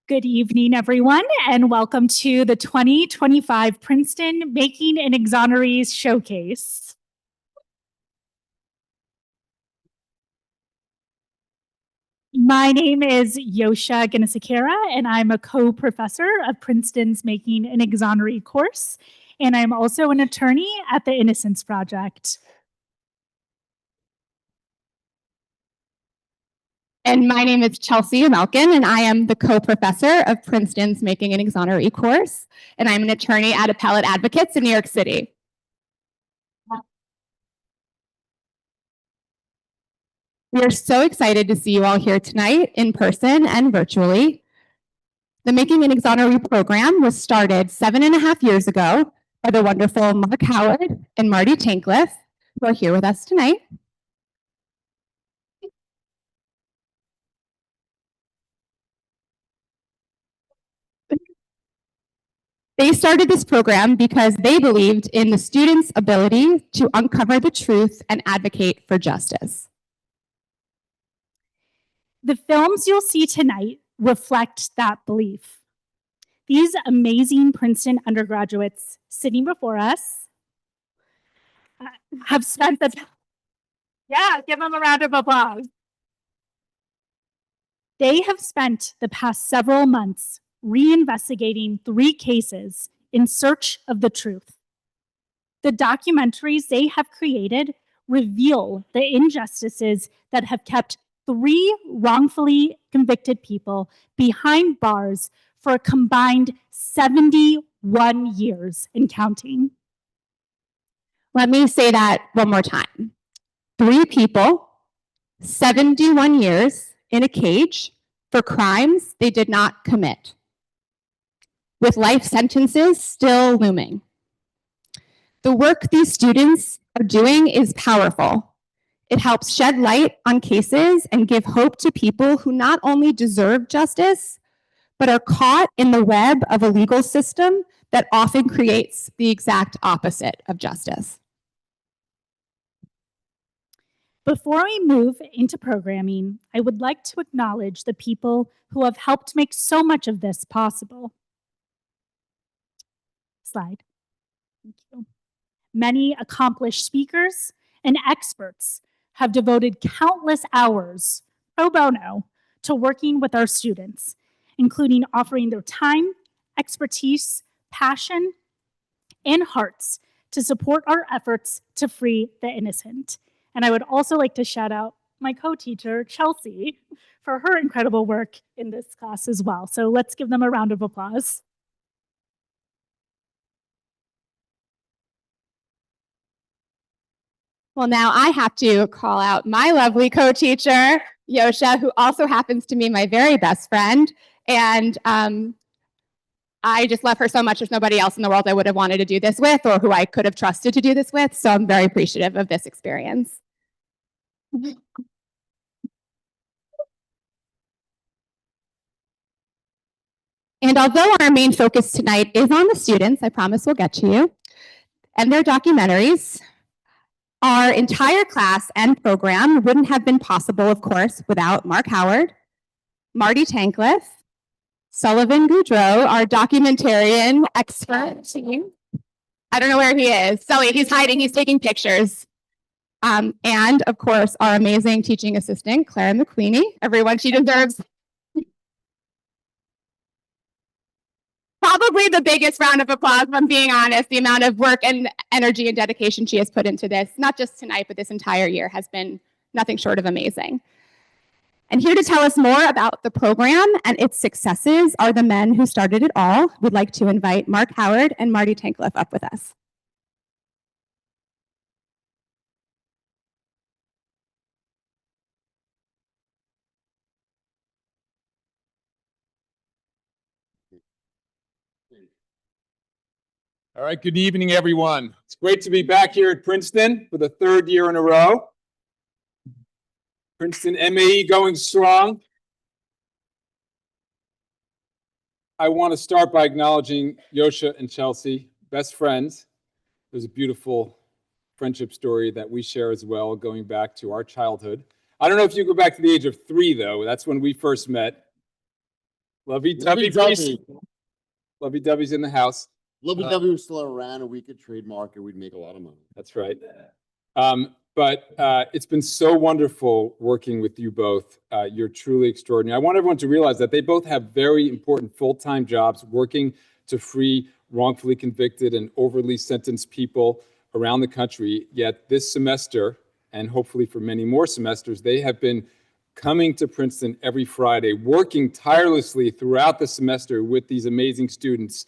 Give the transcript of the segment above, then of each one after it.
Good evening, everyone, and welcome to the 2025 Princeton Making an Exonerees Showcase. My name is Yosha Ganasekera, and I'm a co-professor of Princeton's Making an Exoneree course, and I'm also an attorney at the Innocence Project. And my name is Chelsea Malkin, and I am the co-professor of Princeton's Making an Exoneree course, and I'm an attorney at Appellate Advocates in New York City. We are so excited to see you all here tonight in person and virtually. The Making an Exoneree program was started 7.5 years ago by the wonderful Mark Howard and Marty Tankliff, who are here with us tonight. They started this program because they believed in the students' ability to uncover the truth and advocate for justice. The films you'll see tonight reflect that belief. These amazing Princeton undergraduates sitting before us have spent the... Yeah, give them a round of applause. They have spent the past several months reinvestigating 3 cases in search of the truth. The documentaries they have created reveal the injustices that have kept 3 wrongfully convicted people behind bars for a combined 71 years and counting. Let me say that one more time. 3 people, 71 years in a cage for crimes they did not commit, with life sentences still looming. The work these students are doing is powerful. It helps shed light on cases and give hope to people who not only deserve justice, but are caught in the web of a legal system that often creates the exact opposite of justice. Before we move into programming, I would like to acknowledge the people who have helped make so much of this possible. Slide. Thank you. Many accomplished speakers and experts have devoted countless hours pro bono to working with our students, including offering their time, expertise, passion, and hearts to support our efforts to free the innocent. And I would also like to shout out my co-teacher, Chelsea, for her incredible work in this class as well. So let's give them a round of applause. Well, now I have to call out my lovely co-teacher, Yosha, who also happens to be my very best friend. And I just love her so much. There's nobody else in the world I would have wanted to do this with or who I could have trusted to do this with. So I'm very appreciative of this experience. And although our main focus tonight is on the students, I promise we'll get to you, and their documentaries, our entire class and program wouldn't have been possible, of course, without Mark Howard, Marty Tankliff, Sullivan Goudreau, our documentarian expert team. I don't know where he is. Sully, he's hiding, he's taking pictures. And of course, our amazing teaching assistant, Clara McQueenie. Everyone, she deserves probably the biggest round of applause, if I'm being honest. The amount of work and energy and dedication she has put into this, not just tonight, but this entire year, has been nothing short of amazing. And here to tell us more about the program and its successes are the men who started it all. We'd like to invite Mark Howard and Marty Tankliff up with us. All right, good evening, everyone. It's great to be back here at Princeton for the 3rd year in a row. Princeton MAE going strong. I want to start by acknowledging Yosha and Chelsea, best friends. There's a beautiful friendship story that we share as well, going back to our childhood. I don't know if you go back to the age of 3, though. That's when we first met. Lovey-dovey. Lovey-dovey. Lovey-dovey's in the house. Lovey-dovey was still around and we could trademark it. We'd make a lot of money. That's right. But it's been so wonderful working with you both. You're truly extraordinary. I want everyone to realize that they both have very important full-time jobs working to free wrongfully convicted and overly sentenced people around the country. Yet this semester, and hopefully for many more semesters, they have been coming to Princeton every Friday, working tirelessly throughout the semester with these amazing students,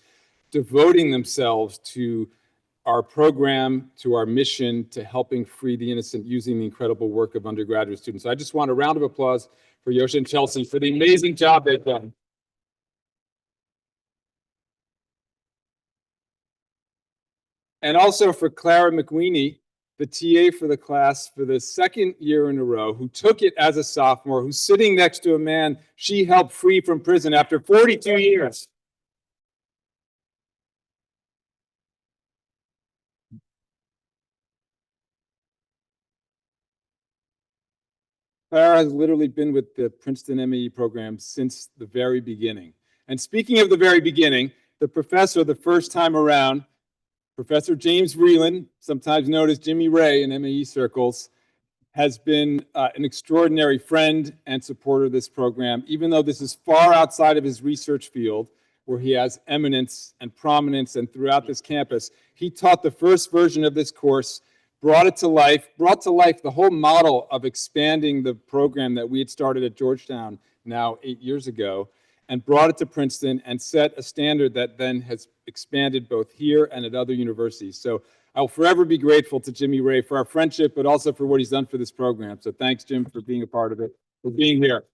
devoting themselves to our program, to our mission, to helping free the innocent using the incredible work of undergraduate students. So I just want a round of applause for Yosha and Chelsea for the amazing job they've done. And also for Clara McWeeny, the TA for the class for the second year in a row, who took it as a sophomore, who's sitting next to a man she helped free from prison after 42 years. Clara has literally been with the Princeton MAE program since the very beginning. And speaking of the very beginning, the professor, the first time around, Professor James Vreeland, sometimes known as Jimmy Ray in MAE circles, has been an extraordinary friend and supporter of this program, even though this is far outside of his research field, where he has eminence and prominence and throughout this campus. He taught the first version of this course, brought to life the whole model of expanding the program that we had started at Georgetown now 8 years ago, and brought it to Princeton and set a standard that then has expanded both here and at other universities. So I'll forever be grateful to Jimmy Ray for our friendship, but also for what he's done for this program. So thanks, Jim, for being a part of it, for being here.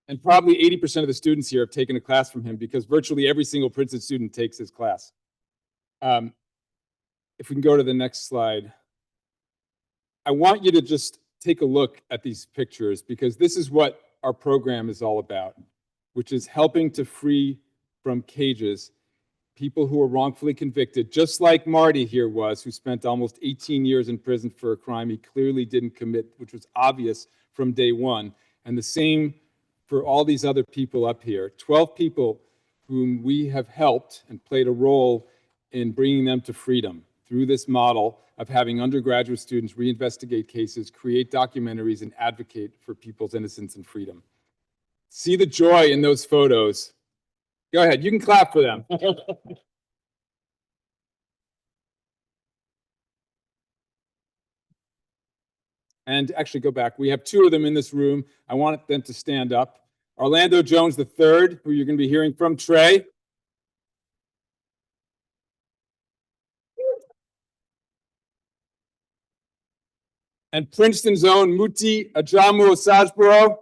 And probably 80% of the students here have taken a class from him because virtually every single Princeton student takes his class. If we can go to the next slide. I want you to just take a look at these pictures because this is what our program is all about, which is helping to free from cages people who are wrongfully convicted, just like Marty here was, who spent almost 18 years in prison for a crime he clearly didn't commit, which was obvious from day one. And the same for all these other people up here, 12 people whom we have helped and played a role in bringing them to freedom through this model of having undergraduate students reinvestigate cases, create documentaries, and advocate for people's innocence and freedom. See the joy in those photos. Go ahead, you can clap for them. And actually go back. We have two of them in this room. I want them to stand up. Orlando Jones III, who you're going to be hearing from, Trey. And Princeton's own Muti Ajamu Osajboro.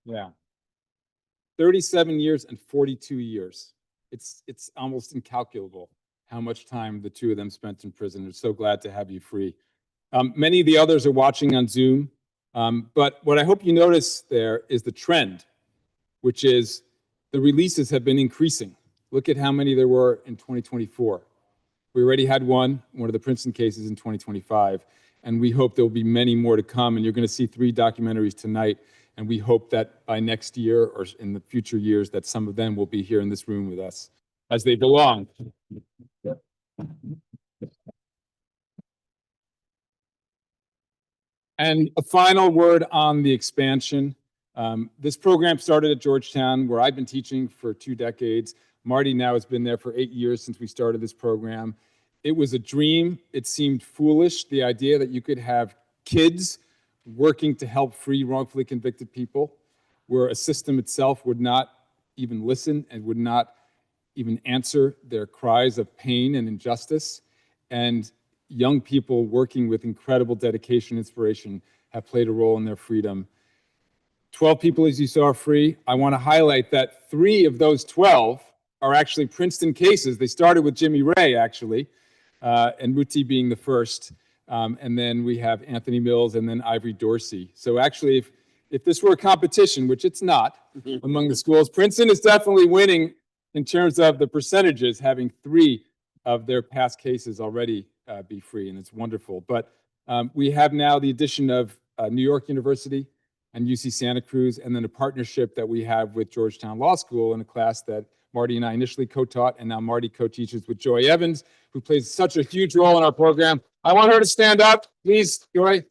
Yeah. 37 years and 42 years. It's almost incalculable how much time the two of them spent in prison. We're so glad to have you free. Many of the others are watching on Zoom, but what I hope you notice there is the trend, which is the releases have been increasing. Look at how many there were in 2024. We already had one of the Princeton cases in 2025, and we hope there will be many more to come, and you're going to see 3 documentaries tonight, and we hope that by next year or in the future years that some of them will be here in this room with us, as they belong. And a final word on the expansion. This program started at Georgetown, where I've been teaching for 2 decades. Marty now has been there for 8 years since we started this program. It was a dream. It seemed foolish, the idea that you could have kids working to help free wrongfully convicted people, where a system itself would not even listen and would not even answer their cries of pain and injustice. And young people working with incredible dedication and inspiration have played a role in their freedom. 12 people, as you saw, are free. I want to highlight that 3 of those 12 are actually Princeton cases. They started with Jimmy Ray, actually, and Muti being the first. And then we have Anthony Mills and then Ivory Dorsey. So actually, if this were a competition, which it's not among the schools, Princeton is definitely winning in terms of the percentages, having 3 of their past cases already be free, and it's wonderful. But we have now the addition of New York University and UC Santa Cruz, and then a partnership that we have with Georgetown Law School in a class that Marty and I initially co-taught, and now Marty co-teaches with Joy Evans, who plays such a huge role in our program. I want her to stand up, please, Joy.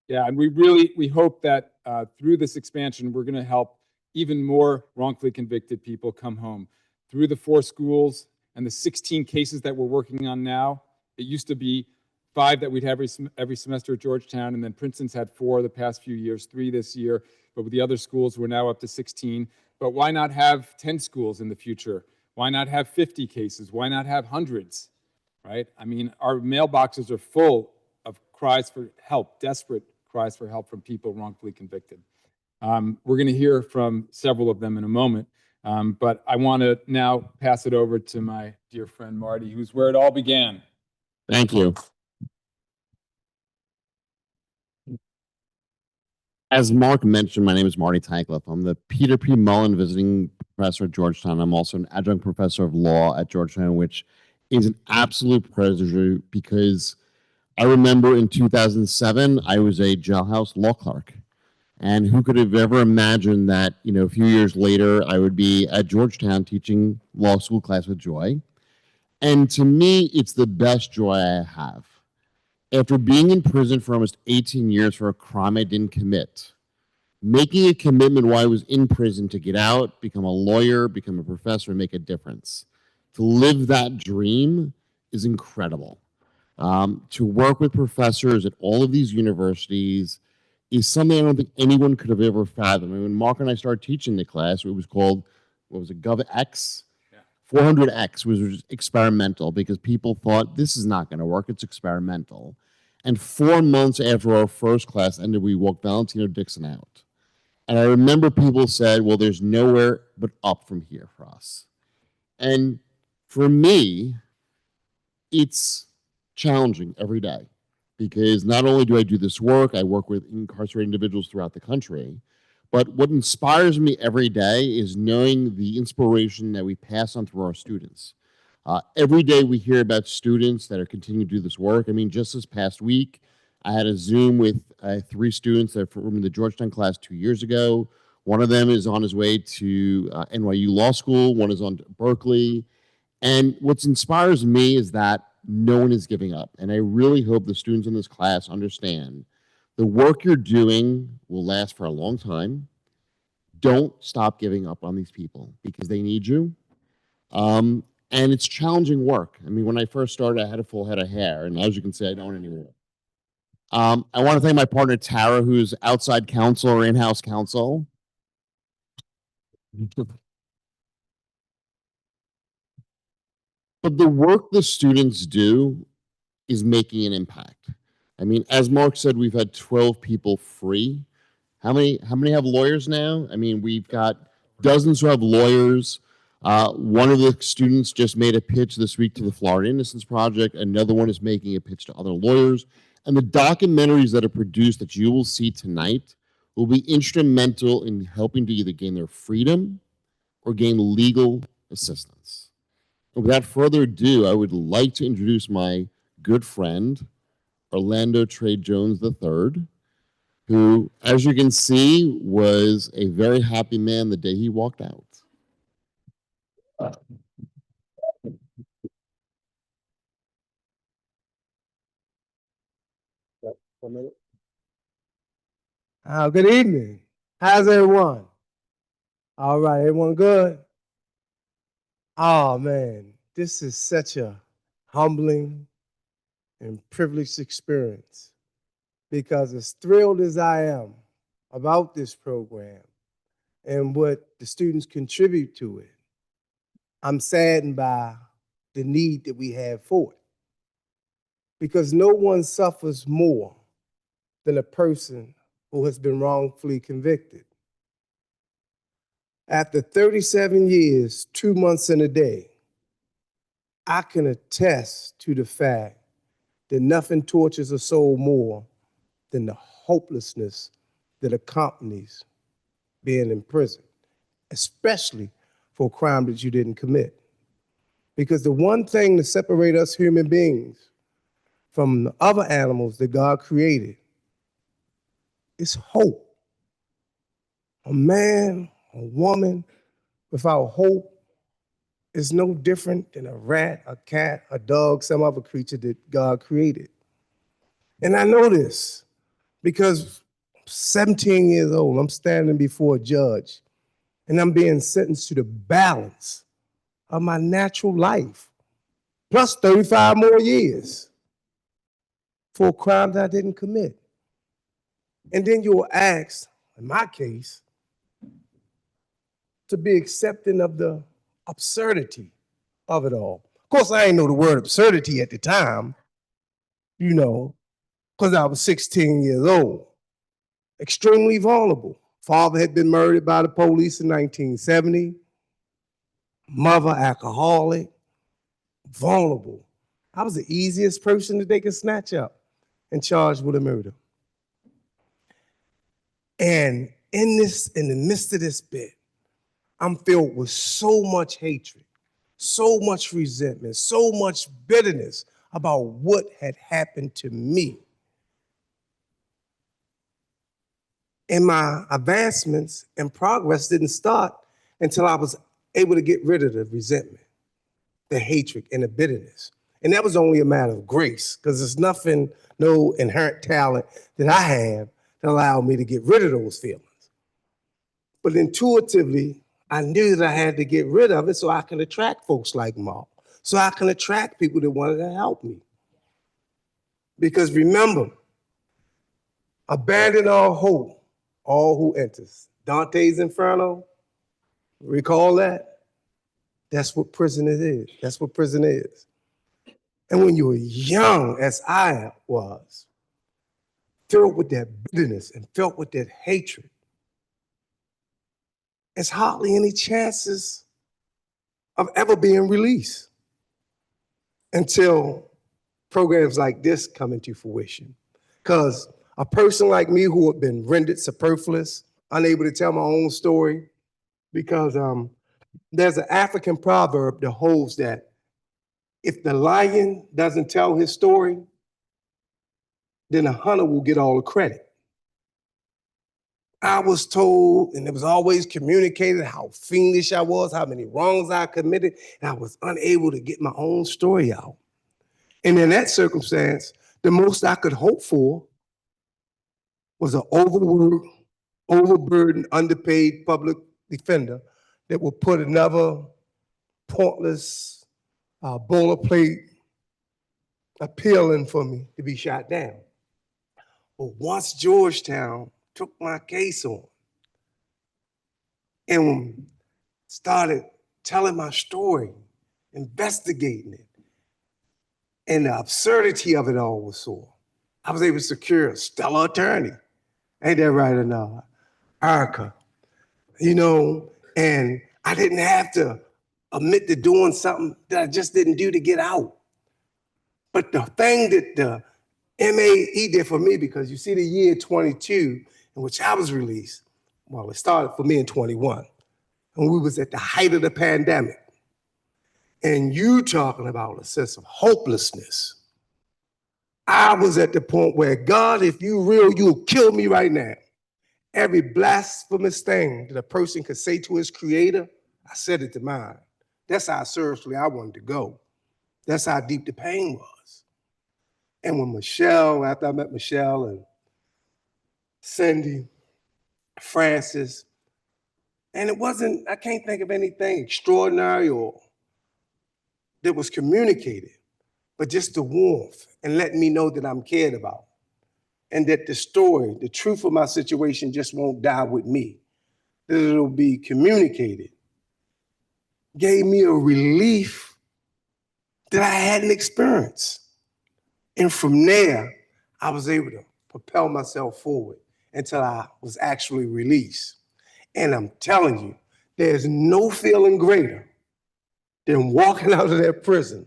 Yeah, and we hope that through this expansion, we're going to help even more wrongfully convicted people come home. Through the 4 schools and the 16 cases that we're working on now, it used to be 5 that we'd have every semester at Georgetown, and then Princeton's had 4 the past few years, 3 this year, but with the other schools, we're now up to 16. But why not have 10 schools in the future? Why not have 50 cases? Why not have hundreds, right? I mean, our mailboxes are full of cries for help, desperate cries for help from people wrongfully convicted. We're going to hear from several of them in a moment, but I want to now pass it over to my dear friend Marty, who's where it all began. Thank you. As Mark mentioned, my name is Marty Tycliffe. I'm the Peter P. Mullen Visiting Professor at Georgetown. I'm also an adjunct professor of law at Georgetown, which is an absolute pleasure because I remember in 2007, I was a jailhouse law clerk. And who could have ever imagined that, a few years later, I would be at Georgetown teaching law school class with Joy. And to me, it's the best joy I have. After being in prison for almost 18 years for a crime I didn't commit, making a commitment while I was in prison to get out, become a lawyer, become a professor, and make a difference. To live that dream is incredible. To work with professors at all of these universities is something I don't think anyone could have ever fathomed. I mean, when Mark and I started teaching the class, it was called, what was it, GovX? 400X was experimental because people thought this is not going to work. It's experimental. And 4 months after our first class ended, we walked Valentino Dixon out. And I remember people said, well, there's nowhere but up from here for us. And for me, it's challenging every day because not only do I do this work, I work with incarcerated individuals throughout the country, but what inspires me every day is knowing the inspiration that we pass on through our students. Every day we hear about students that are continuing to do this work. I mean, just this past week, I had a Zoom with 3 students that were from the Georgetown class 2 years ago. One of them is on his way to NYU Law School. One is on to Berkeley. And what inspires me is that no one is giving up. And I really hope the students in this class understand the work you're doing will last for a long time. Don't stop giving up on these people because they need you. And it's challenging work. I mean, when I first started, I had a full head of hair. And as you can see, I don't anymore. I want to thank my partner, Tara, who's outside counsel or in-house counsel. But the work the students do is making an impact. I mean, as Mark said, we've had 12 people free. How many have lawyers now? I mean, we've got dozens who have lawyers. One of the students just made a pitch this week to the Florida Innocence Project. Another one is making a pitch to other lawyers. And the documentaries that are produced that you will see tonight will be instrumental in helping to either gain their freedom or gain legal assistance. And without further ado, I would like to introduce my good friend, Orlando Trey Jones III, who, as you can see, was a very happy man the day he walked out. Good evening. How's everyone? All right, everyone good? Oh man, this is such a humbling and privileged experience because as thrilled as I am about this program and what the students contribute to it, I'm saddened by the need that we have for it. Because no one suffers more than a person who has been wrongfully convicted. After 37 years, 2 months and a day, I can attest to the fact that nothing tortures a soul more than the hopelessness that accompanies being in prison, especially for a crime that you didn't commit. Because the one thing that separates us human beings from the other animals that God created is hope. A man, a woman without hope is no different than a rat, a cat, a dog, some other creature that God created. And I know this because 17 years old, I'm standing before a judge and I'm being sentenced to the balance of my natural life, plus 35 more years for a crime that I didn't commit. And then you'll ask, in my case, to be accepting of the absurdity of it all. Of course, I didn't know the word absurdity at the time, because I was 16 years old, extremely vulnerable. Father had been murdered by the police in 1970, mother alcoholic, vulnerable. I was the easiest person that they could snatch up and charge with a murder. And in the midst of this bit, I'm filled with so much hatred, so much resentment, so much bitterness about what had happened to me. And my advancements and progress didn't start until I was able to get rid of the resentment, the hatred, and the bitterness. And that was only a matter of grace, because there's nothing, no inherent talent that I have that allowed me to get rid of those feelings. But intuitively, I knew that I had to get rid of it so I can attract folks like Mark, so I can attract people that wanted to help me. Because remember, abandon all hope, all who enters. Dante's Inferno, recall that? That's what prison is. That's what prison is. And when you were young, as I was, filled with that bitterness and filled with that hatred, there's hardly any chances of ever being released until programs like this come into fruition. Because a person like me who had been rendered superfluous, unable to tell my own story, because there's an African proverb that holds that if the lion doesn't tell his story, then the hunter will get all the credit. I was told, and it was always communicated, how fiendish I was, how many wrongs I committed, and I was unable to get my own story out. And in that circumstance, the most I could hope for was an overworked, overburdened, underpaid public defender that would put another pointless boilerplate appeal in for me to be shot down. But once Georgetown took my case on and started telling my story, investigating it, and the absurdity of it all was so, I was able to secure a stellar attorney. Ain't that right or not? Erica, and I didn't have to admit to doing something that I just didn't do to get out. But the thing that the MAE did for me, because you see the year 22 in which I was released, well, it started for me in 21, and we was at the height of the pandemic. And you talking about a sense of hopelessness. I was at the point where, God, if you real, you'll kill me right now. Every blasphemous thing that a person could say to his creator, I said it to mine. That's how seriously I wanted to go. That's how deep the pain was. And when Michelle, after I met Michelle and Cindy, Francis, and it wasn't, I can't think of anything extraordinary or that was communicated, but just the warmth and letting me know that I'm cared about. And that the story, the truth of my situation just won't die with me, that it'll be communicated, gave me a relief that I hadn't experienced. And from there, I was able to propel myself forward until I was actually released. And I'm telling you, there's no feeling greater than walking out of that prison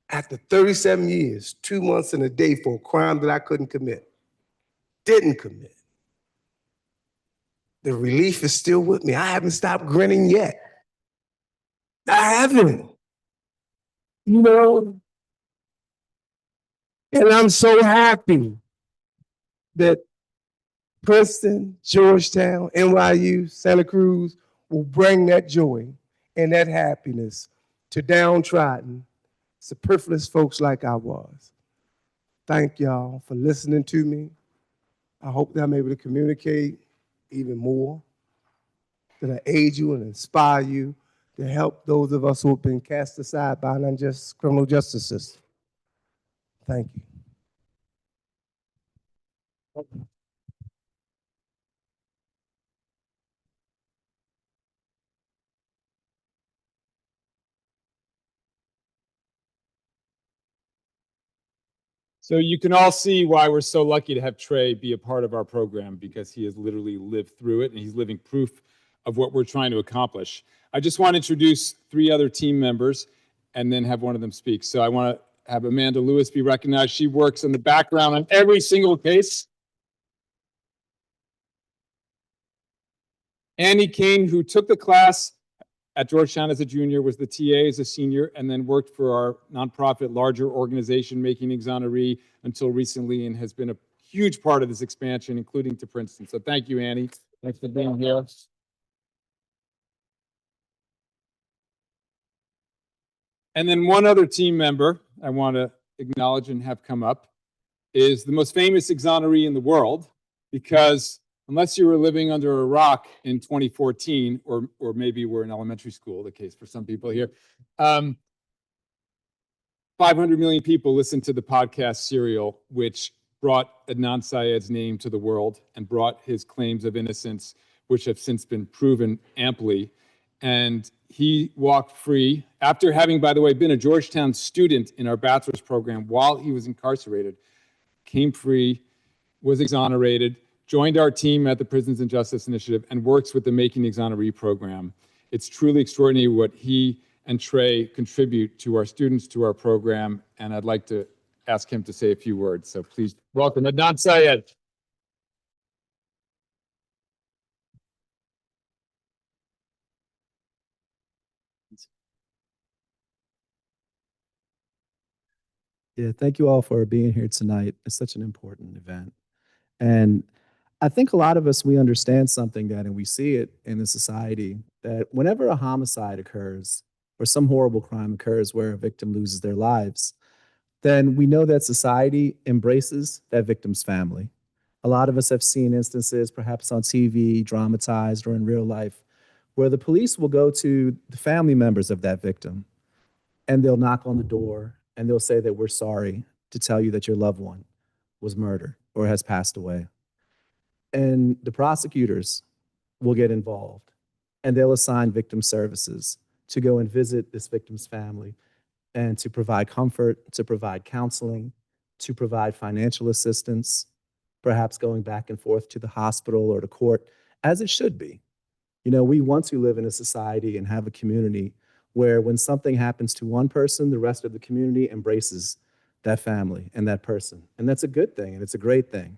after 37 years, 2 months and a day for a crime that I couldn't commit, didn't commit. the relief is still with me. I haven't stopped grinning yet. I haven't. You know, and I'm so happy that Princeton, Georgetown, NYU, Santa Cruz will bring that joy and that happiness to downtrodden, superfluous folks like I was. Thank y'all for listening to me. I hope that I'm able to communicate even more, that I aid you and inspire you to help those of us who have been cast aside by an unjust criminal justice system. Thank you. So you can all see why we're so lucky to have Trey be a part of our program, because he has literally lived through it and he's living proof of what we're trying to accomplish. I just want to introduce 3 other team members and then have one of them speak. So I want to have Amanda Lewis be recognized. She works in the background on every single case. Annie Kane, who took the class at Georgetown as a junior, was the TA as a senior, and then worked for our nonprofit larger organization, Making an Exoneree, until recently, and has been a huge part of this expansion, including to Princeton. So thank you, Annie. Thanks for being here. And then one other team member I want to acknowledge and have come up is the most famous exoneree in the world, because unless you were living under a rock in 2014, or maybe we're in elementary school, the case for some people here, 500 million people listened to the podcast Serial, which brought Adnan Syed's name to the world and brought his claims of innocence, which have since been proven amply. And he walked free after having, by the way, been a Georgetown student in our bachelor's program while he was incarcerated, came free, was exonerated, joined our team at the Prisons and Justice Initiative, and works with the Making an Exoneree program. It's truly extraordinary what he and Trey contribute to our students, to our program, and I'd like to ask him to say a few words. So please welcome Adnan Syed. Yeah, thank you all for being here tonight. It's such an important event. And I think a lot of us, we understand something that, and we see it in the society, that whenever a homicide occurs or some horrible crime occurs where a victim loses their lives, then we know that society embraces that victim's family. A lot of us have seen instances, perhaps on TV, dramatized, or in real life, where the police will go to the family members of that victim and they'll knock on the door and they'll say that we're sorry to tell you that your loved one was murdered or has passed away. And the prosecutors will get involved and they'll assign victim services to go and visit this victim's family and to provide comfort, to provide counseling, to provide financial assistance, perhaps going back and forth to the hospital or to court, as it should be. You know, we want to live in a society and have a community where when something happens to one person, the rest of the community embraces that family and that person. And that's a good thing, and it's a great thing.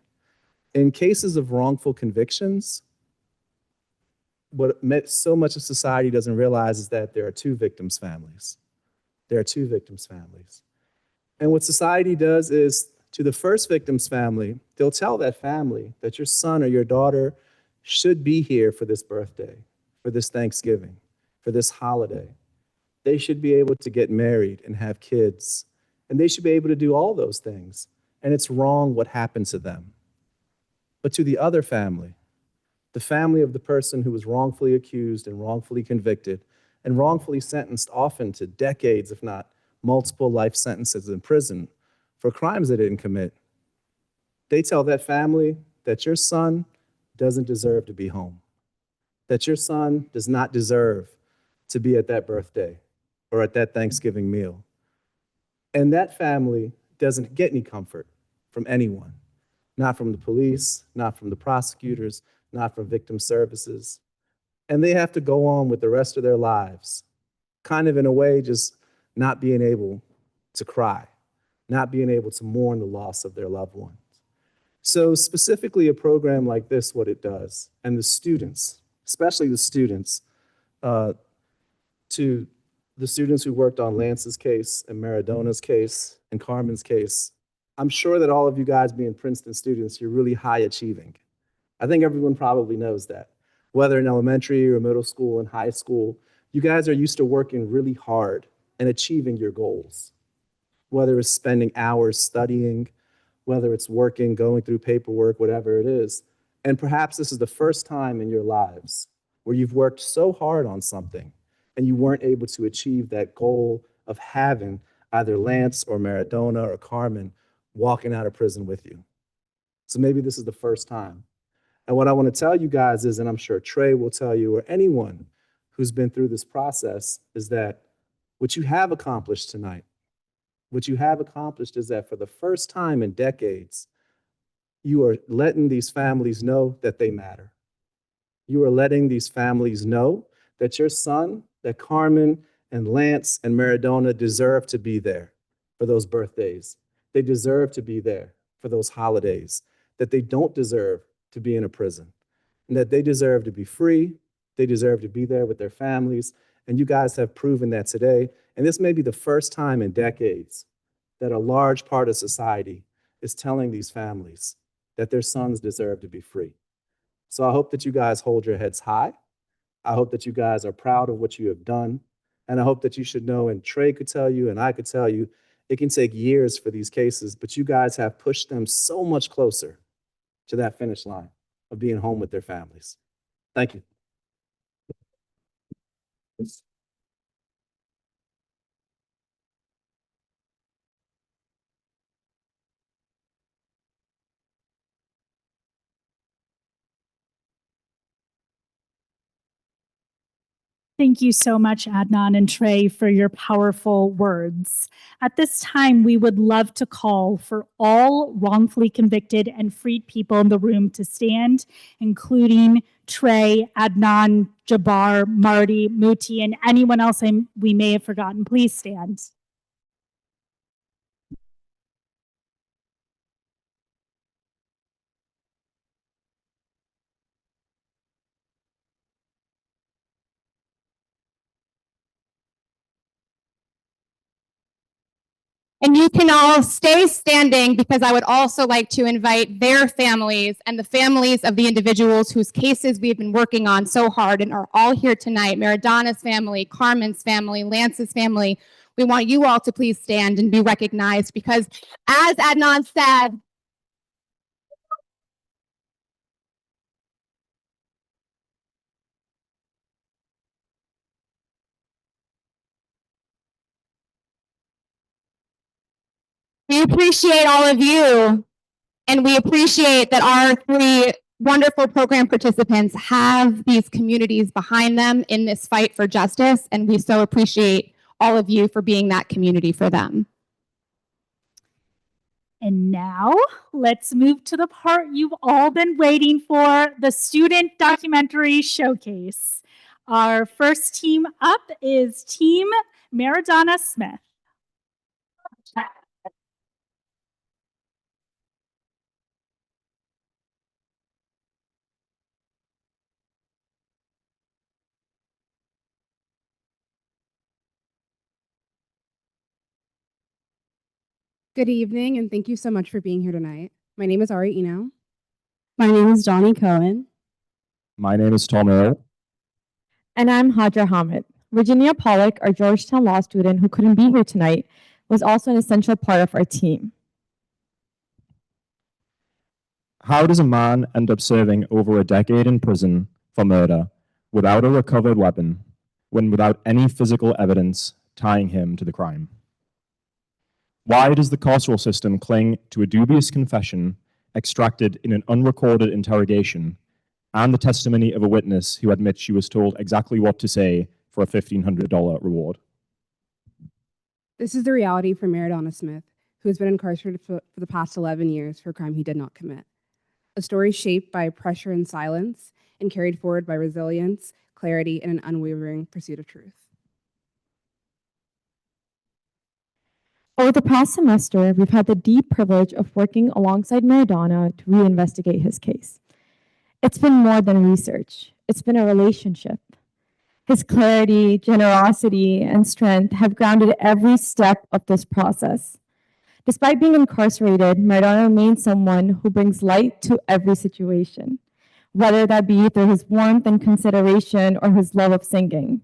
In cases of wrongful convictions, what so much of society doesn't realize is that there are 2 victims' families. There are 2 victims' families. And what society does is, to the first victim's family, they'll tell that family that your son or your daughter should be here for this birthday, for this Thanksgiving, for this holiday. They should be able to get married and have kids, and they should be able to do all those things. And it's wrong what happened to them. But to the other family, the family of the person who was wrongfully accused and wrongfully convicted and wrongfully sentenced, often to decades, if not multiple life sentences in prison for crimes they didn't commit, they tell that family that your son doesn't deserve to be home, that your son does not deserve to be at that birthday or at that Thanksgiving meal. And that family doesn't get any comfort from anyone, not from the police, not from the prosecutors, not from victim services. And they have to go on with the rest of their lives, kind of in a way, just not being able to cry, not being able to mourn the loss of their loved ones. So specifically a program like this, what it does, and the students, especially the students, to the students who worked on Lance's case and Maradona's case and Carmen's case, I'm sure that all of you guys being Princeton students, you're really high achieving. I think everyone probably knows that. Whether in elementary or middle school and high school, you guys are used to working really hard and achieving your goals. Whether it's spending hours studying, whether it's working, going through paperwork, whatever it is. And perhaps this is the first time in your lives where you've worked so hard on something and you weren't able to achieve that goal of having either Lance or Maradona or Carmen walking out of prison with you. So maybe this is the first time. And what I want to tell you guys is, and I'm sure Trey will tell you, or anyone who's been through this process, is that what you have accomplished tonight, what you have accomplished is that for the first time in decades, you are letting these families know that they matter. You are letting these families know that your son, that Carmen and Lance and Maradona deserve to be there for those birthdays. They deserve to be there for those holidays, that they don't deserve to be in a prison, and that they deserve to be free. They deserve to be there with their families. And you guys have proven that today. And this may be the first time in decades that a large part of society is telling these families that their sons deserve to be free. So I hope that you guys hold your heads high. I hope that you guys are proud of what you have done. And I hope that you should know, and Trey could tell you, and I could tell you, it can take years for these cases, but you guys have pushed them so much closer to that finish line of being home with their families. Thank you. Thank you so much, Adnan and Trey, for your powerful words. At this time, we would love to call for all wrongfully convicted and freed people in the room to stand, including Trey, Adnan, Jabbar, Marty, Muti, and anyone else we may have forgotten. Please stand. And you can all stay standing because I would also like to invite their families and the families of the individuals whose cases we've been working on so hard and are all here tonight. Maradona's family, Carmen's family, Lance's family. We want you all to please stand and be recognized because, as Adnan said, we appreciate all of you, and we appreciate that our three wonderful program participants have these communities behind them in this fight for justice, and we so appreciate all of you for being that community for them. And now let's move to the part you've all been waiting for, the Student Documentary Showcase. Our first team up is Team Maradona Smith. Good evening, and thank you so much for being here tonight. My name is Ari Eno. My name is Johnny Cohen. My name is Tom Earl. And I'm Hadra Hamid. Virginia Pollock, our Georgetown law student who couldn't be here tonight, was also an essential part of our team. How does a man end up serving over a decade in prison for murder without a recovered weapon, when without any physical evidence tying him to the crime? Why does the carceral system cling to a dubious confession extracted in an unrecorded interrogation and the testimony of a witness who admits she was told exactly what to say for a $1,500 reward? This is the reality for Maradona Smith, who has been incarcerated for the past 11 years for a crime he did not commit. A story shaped by pressure and silence and carried forward by resilience, clarity, and an unwavering pursuit of truth. Over the past semester, we've had the deep privilege of working alongside Maradona to reinvestigate his case. It's been more than research. It's been a relationship. His clarity, generosity, and strength have grounded every step of this process. Despite being incarcerated, Maradona remains someone who brings light to every situation, whether that be through his warmth and consideration or his love of singing.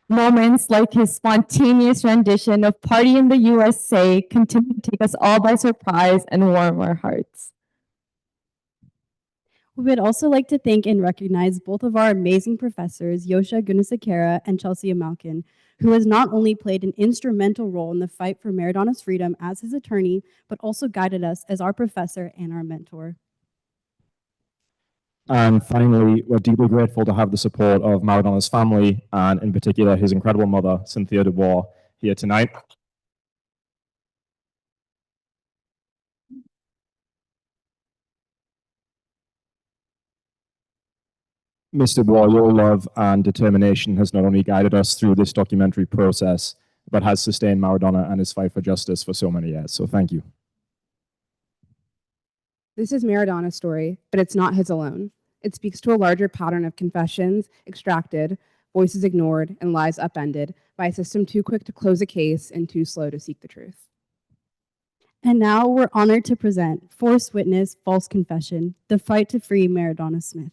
Moments like his spontaneous rendition of Party in the USA continue to take us all by surprise and warm our hearts. We would also like to thank and recognize both of our amazing professors, Yosha Gunasekera and Chelsea Amalkin, who has not only played an instrumental role in the fight for Maradona's freedom as his attorney, but also guided us as our professor and our mentor. And finally, we're deeply grateful to have the support of Maradona's family, and in particular, his incredible mother, Cynthia Dubois, here tonight. Mr. Dubois, your love and determination has not only guided us through this documentary process, but has sustained Maradona and his fight for justice for so many years. So thank you. This is Maradona's story, but it's not his alone. It speaks to a larger pattern of confessions extracted, voices ignored, and lies upended by a system too quick to close a case and too slow to seek the truth. And now we're honored to present Forced Witness, False Confession, the fight to free Maradona Smith.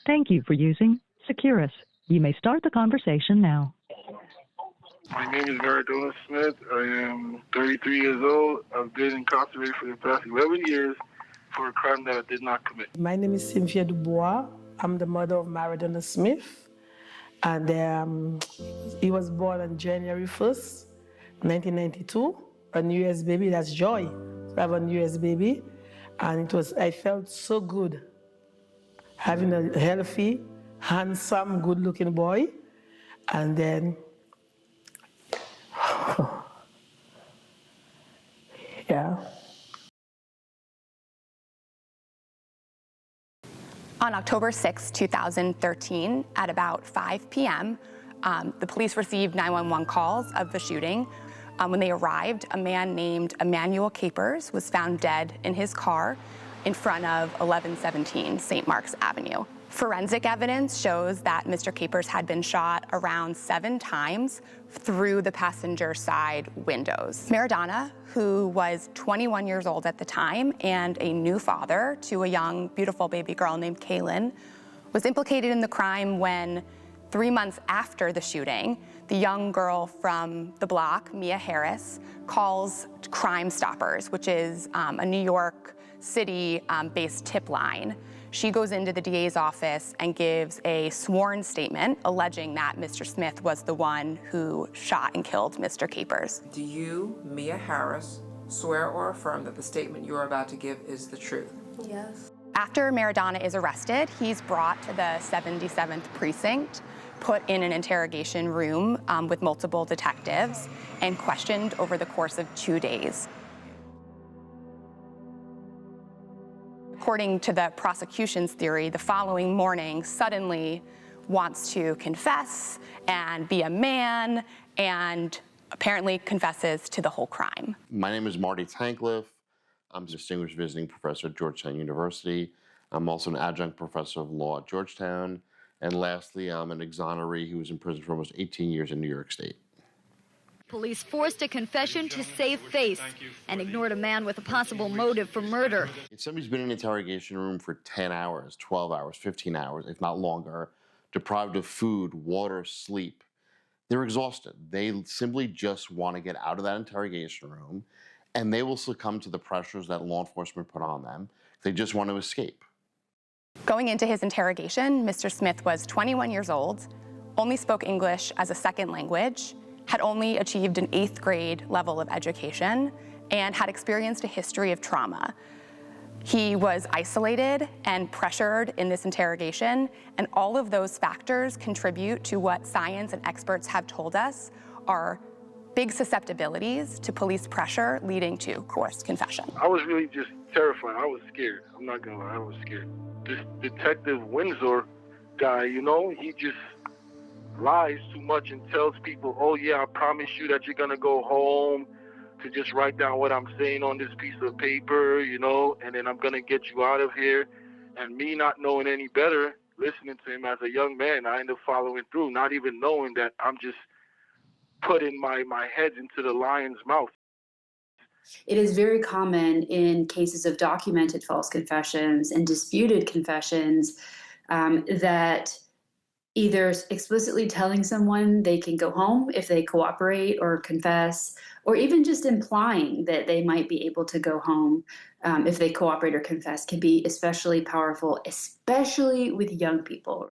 Thank you for using Securus. You may start the conversation now. My name is Maradona Smith. I am 33 years old. I've been incarcerated for the past 11 years for a crime that I did not commit. My name is Cynthia Dubois. I'm the mother of Maradona Smith. And he was born on January 1st, 1992. A New Year's baby, that's joy. So I have a New Year's baby. And I felt so good having a healthy, handsome, good-looking boy. And then, yeah. On October 6, 2013, at about 5 p.m., the police received 911 calls of the shooting. When they arrived, a man named Emmanuel Capers was found dead in his car in front of 1117 St. Mark's Avenue. Forensic evidence shows that Mr. Capers had been shot around 7 times through the passenger side windows. Maradona, who was 21 years old at the time and a new father to a young, beautiful baby girl named Kaylin, was implicated in the crime when 3 months after the shooting, the young girl from the block, Mia Harris, calls Crime Stoppers, which is a New York City-based tip line. She goes into the DA's office and gives a sworn statement alleging that Mr. Smith was the one who shot and killed Mr. Capers. Do you, Mia Harris, swear or affirm that the statement you are about to give is the truth? Yes. After Maradona is arrested, he's brought to the 77th precinct, put in an interrogation room with multiple detectives, and questioned over the course of 2 days. According to the prosecution's theory, the following morning suddenly wants to confess and be a man, and apparently confesses to the whole crime. My name is Marty Tankliff. I'm a distinguished visiting professor at Georgetown University. I'm also an adjunct professor of law at Georgetown. And lastly, I'm an exoneree who was in prison for almost 18 years in New York State. Police forced a confession to save face and ignored a man with a possible motive for murder. If somebody's been in an interrogation room for 10 hours, 12 hours, 15 hours, if not longer, deprived of food, water, sleep, they're exhausted. They simply just want to get out of that interrogation room, and they will succumb to the pressures that law enforcement put on them. They just want to escape. Going into his interrogation, Mr. Smith was 21 years old, only spoke English as a second language, had only achieved an 8th grade level of education, and had experienced a history of trauma. He was isolated and pressured in this interrogation, and all of those factors contribute to what science and experts have told us are big susceptibilities to police pressure leading to coerced confession. I was really just terrified. I was scared. I'm not gonna lie, I was scared. This Detective Windsor guy, you know, he just lies too much and tells people, oh yeah, I promise you that you're gonna go home. to just write down what I'm saying on this piece of paper, you know, and then I'm going to get you out of here. And me not knowing any better, listening to him as a young man, I end up following through, not even knowing that I'm just putting my head into the lion's mouth. It is very common in cases of documented false confessions and disputed confessions that either explicitly telling someone they can go home if they cooperate or confess, or even just implying that they might be able to go home if they cooperate or confess, can be especially powerful, especially with young people.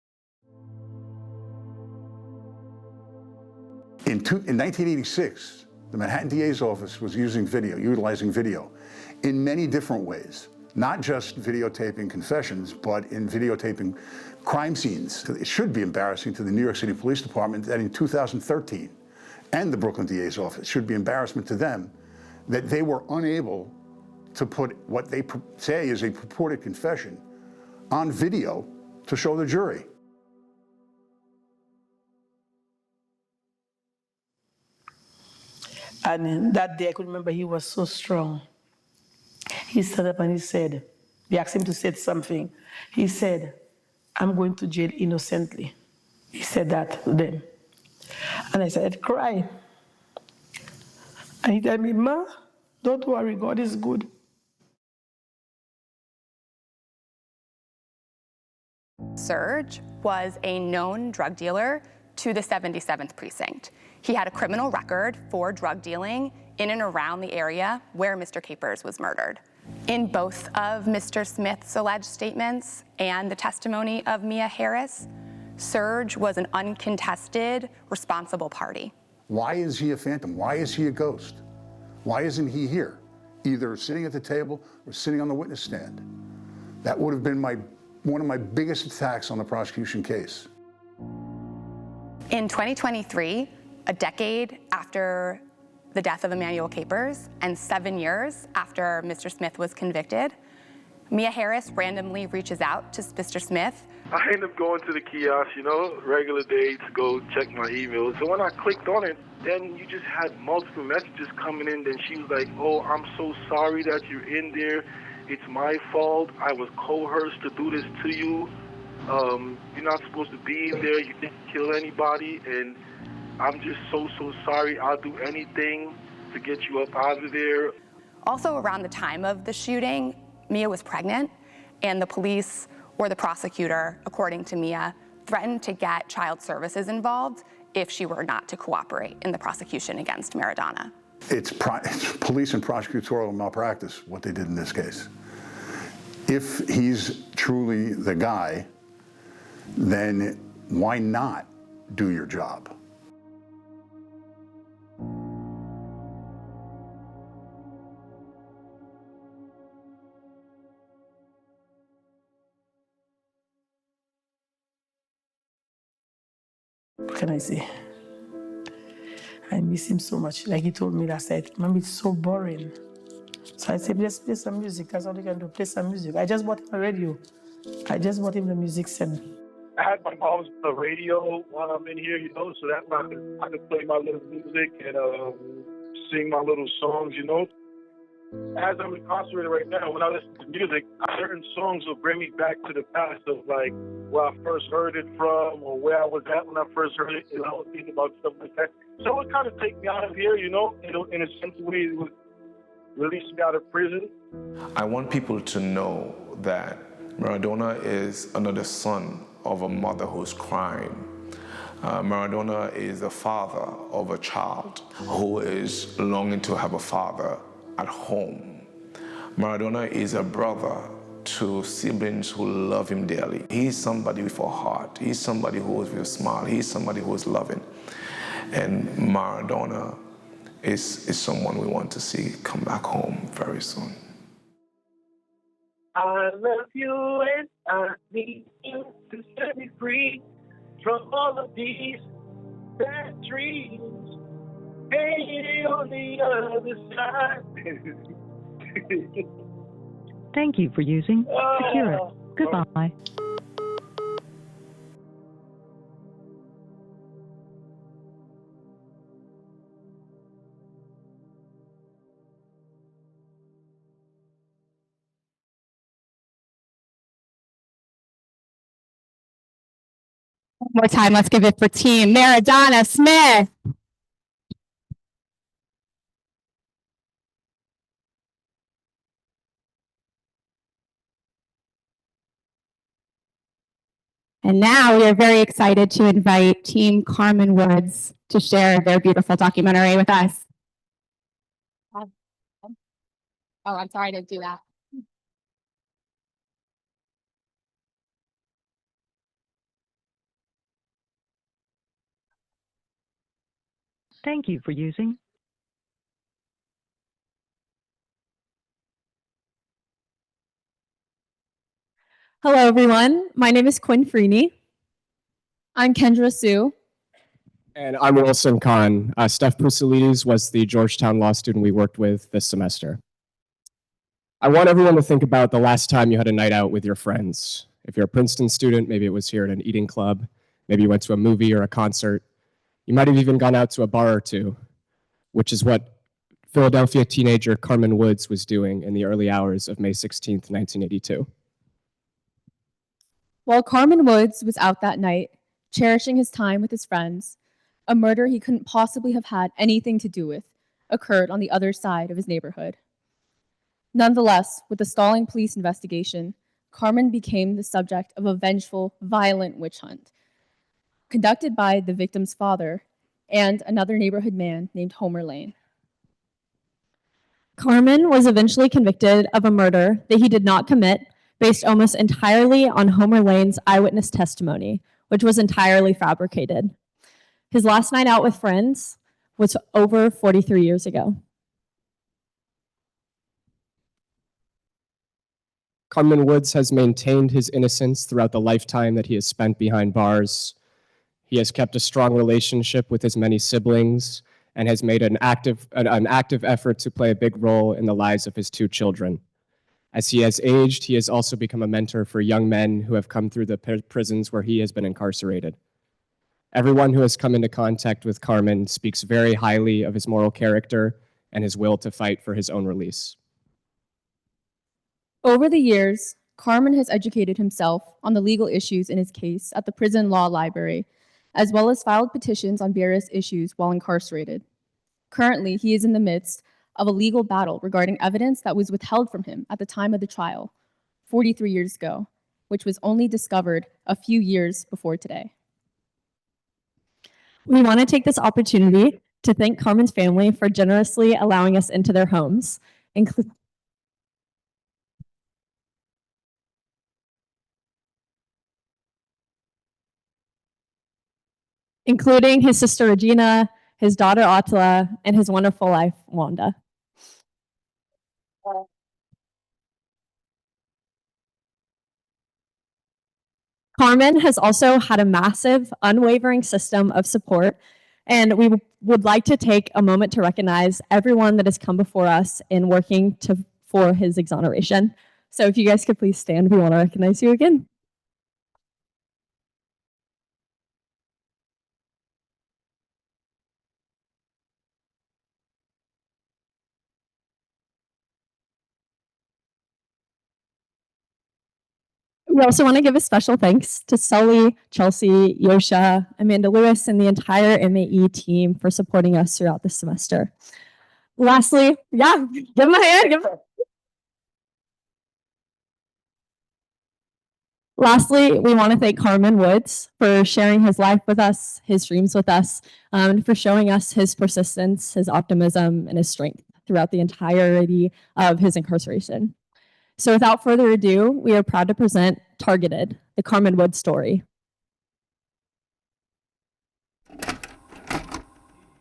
In 1986, the Manhattan DA's office was utilizing video in many different ways, not just videotaping confessions, but in videotaping crime scenes. It should be embarrassing to the New York City Police Department that in 2013, and the Brooklyn DA's office, should be embarrassment to them that they were unable to put what they say is a purported confession on video to show the jury. And that day, I could remember he was so strong. He stood up and he said, they asked him to say something. He said, "I'm going to jail innocently." He said that to them. And I started crying. And he told me, "Ma, don't worry, God is good." Serge was a known drug dealer to the 77th precinct. He had a criminal record for drug dealing in and around the area where Mr. Capers was murdered. In both of Mr. Smith's alleged statements and the testimony of Mia Harris, Serge was an uncontested, responsible party. Why is he a phantom? Why is he a ghost? Why isn't he here, either sitting at the table or sitting on the witness stand? That would have been one of my biggest attacks on the prosecution case. In 2023, a decade after the death of Emmanuel Capers and 7 years after Mr. Smith was convicted, Mia Harris randomly reaches out to Mr. Smith. I end up going to the kiosk, you know, regular day to go check my emails. So when I clicked on it, then you just had multiple messages coming in. Then she was like, "Oh, I'm so sorry that you're in there. It's my fault. I was coerced to do this to you. You're not supposed to be in there. You didn't kill anybody. And I'm just so sorry. I'll do anything to get you up out of there." Also around the time of the shooting, Mia was pregnant, and the police or the prosecutor, according to Mia, threatened to get child services involved if she were not to cooperate in the prosecution against Maradona. It's police and prosecutorial malpractice, what they did in this case. If he's truly the guy, then why not do your job? What can I say? I miss him so much. Like he told me last night, "Mom, it's so boring." So I said, "Let's play some music." That's all we can do, play some music. I just bought him a radio. I just bought him the music set. I had my mom's radio while I'm in here, you know, so that I could play my little music and sing my little songs, you know. As I'm incarcerated right now, when I listen to music, certain songs will bring me back to the past of like where I first heard it from or where I was at when I first heard it, and I was thinking about stuff like that. So it kind of take me out of here, you know, in a sense of way it would release me out of prison. I want people to know that Maradona is another son of a mother who's crying. Maradona is the father of a child who is longing to have a father at home. Maradona is a brother to siblings who love him dearly. He's somebody with a heart. He's somebody who is with a smile. He's somebody who is loving. And Maradona is someone we want to see come back home very soon. I love you and I need you to set me free from all of these bad dreams. Hey, on the other side. Thank you for using Securus. Goodbye. More time, let's give it for Team Maradona Smith. And now we are very excited to invite Team Carmen Woods to share their beautiful documentary with us. Oh, I'm sorry to do that. Thank you for using. Hello, everyone. My name is Quinn Freeney. I'm Kendra Sue. And I'm Wilson Kahn. Steph Pusilides was the Georgetown law student we worked with this semester. I want everyone to think about the last time you had a night out with your friends. If you're a Princeton student, maybe it was here at an eating club. Maybe you went to a movie or a concert. You might have even gone out to a bar or two, which is what Philadelphia teenager Carmen Woods was doing in the early hours of May 16th, 1982. While Carmen Woods was out that night, cherishing his time with his friends, a murder he couldn't possibly have had anything to do with occurred on the other side of his neighborhood. Nonetheless, with the stalling police investigation, Carmen became the subject of a vengeful, violent witch hunt conducted by the victim's father and another neighborhood man named Homer Lane. Carmen was eventually convicted of a murder that he did not commit based almost entirely on Homer Lane's eyewitness testimony, which was entirely fabricated. His last night out with friends was over 43 years ago. Carmen Woods has maintained his innocence throughout the lifetime that he has spent behind bars. He has kept a strong relationship with his many siblings and has made an active effort to play a big role in the lives of his two children. As he has aged, he has also become a mentor for young men who have come through the prisons where he has been incarcerated. Everyone who has come into contact with Carmen speaks very highly of his moral character and his will to fight for his own release. Over the years, Carmen has educated himself on the legal issues in his case at the prison law library, as well as filed petitions on various issues while incarcerated. Currently, he is in the midst of a legal battle regarding evidence that was withheld from him at the time of the trial, 43 years ago, which was only discovered a few years before today. We want to take this opportunity to thank Carmen's family for generously allowing us into their homes, including his sister Regina, his daughter Attila, and his wonderful wife Wanda. Carmen has also had a massive, unwavering system of support, and we would like to take a moment to recognize everyone that has come before us in working for his exoneration. So if you guys could please stand, we want to recognize you again. We also want to give a special thanks to Sully, Chelsea, Yosha, Amanda Lewis, and the entire MAE team for supporting us throughout the semester. Lastly, give him a hand. Lastly, we want to thank Carmen Woods for sharing his life with us, his dreams with us, and for showing us his persistence, his optimism, and his strength throughout the entirety of his incarceration. So without further ado, we are proud to present Targeted, the Carmen Woods story.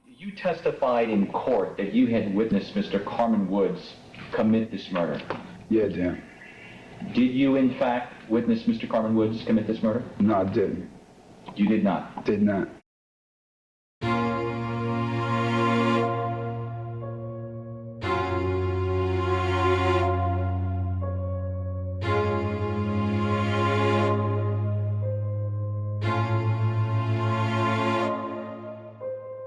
You testified in court that you had witnessed Mr. Carmen Woods commit this murder. Yeah, Dan. Did you, in fact, witness Mr. Carmen Woods commit this murder? No, I didn't. You did not? Did not.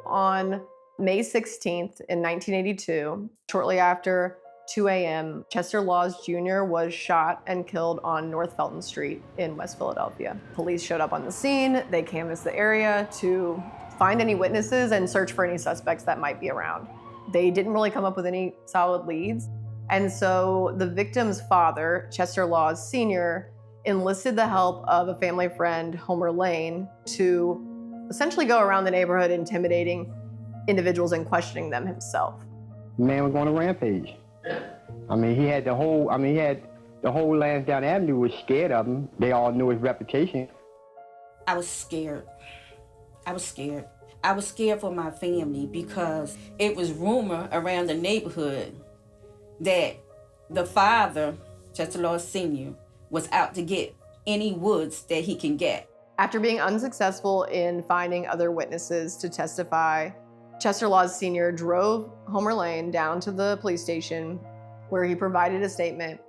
On May 16th in 1982, shortly after 2 a.m., Chester Laws Jr. was shot and killed on North Felton Street in West Philadelphia. Police showed up on the scene. They canvassed the area to find any witnesses and search for any suspects that might be around. They didn't really come up with any solid leads. And so the victim's father, Chester Laws Sr., enlisted the help of a family friend, Homer Lane, to essentially go around the neighborhood intimidating individuals and questioning them himself. The man was on a rampage. I mean, he had the whole Lansdowne Avenue was scared of him. They all knew his reputation. I was scared. I was scared for my family because it was rumor around the neighborhood that the father, Chester Laws Sr., was out to get any Woods that he can get. After being unsuccessful in finding other witnesses to testify, Chester Laws Sr. drove Homer Lane down to the police station where he provided a statement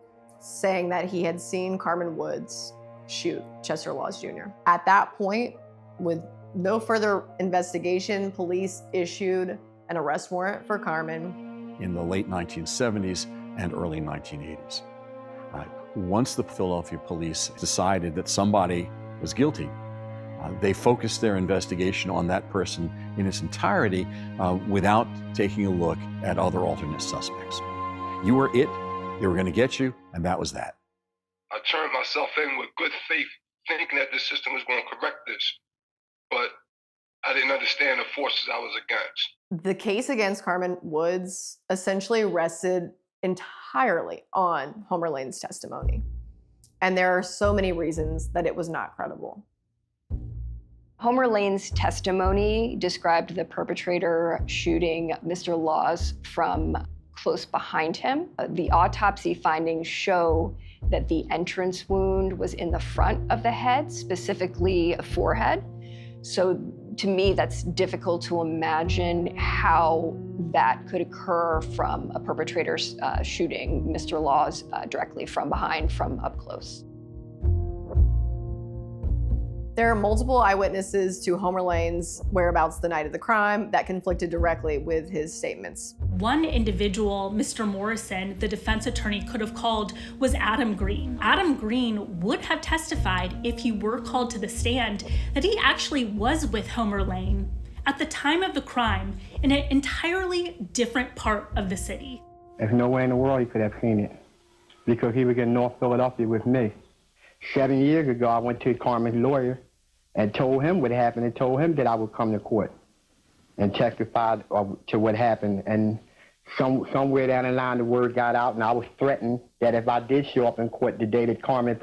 saying that he had seen Carmen Woods shoot Chester Laws Jr. At that point, with no further investigation, police issued an arrest warrant for Carmen. In the late 1970s and early 1980s. Once the Philadelphia police decided that somebody was guilty, they focused their investigation on that person in its entirety without taking a look at other alternate suspects. You were it, they were going to get you, and that was that. I turned myself in with good faith, thinking that the system was going to correct this, but I didn't understand the forces I was against. The case against Carmen Woods essentially rested entirely on Homer Lane's testimony. And there are so many reasons that it was not credible. Homer Lane's testimony described the perpetrator shooting Mr. Laws from close behind him. The autopsy findings show that the entrance wound was in the front of the head, specifically a forehead. So to me, that's difficult to imagine how that could occur from a perpetrator shooting Mr. Laws directly from behind, from up close. There are multiple eyewitnesses to Homer Lane's whereabouts the night of the crime that conflicted directly with his statements. One individual, Mr. Morrison, the defense attorney could have called was Adam Green. Adam Green would have testified if he were called to the stand that he actually was with Homer Lane at the time of the crime in an entirely different part of the city. There's no way in the world he could have seen it because he was in North Philadelphia with me. 7 years ago, I went to Carmen's lawyer and told him what happened and told him that I would come to court and testify to what happened. And somewhere down the line, the word got out, and I was threatened that if I did show up in court the day that Carmen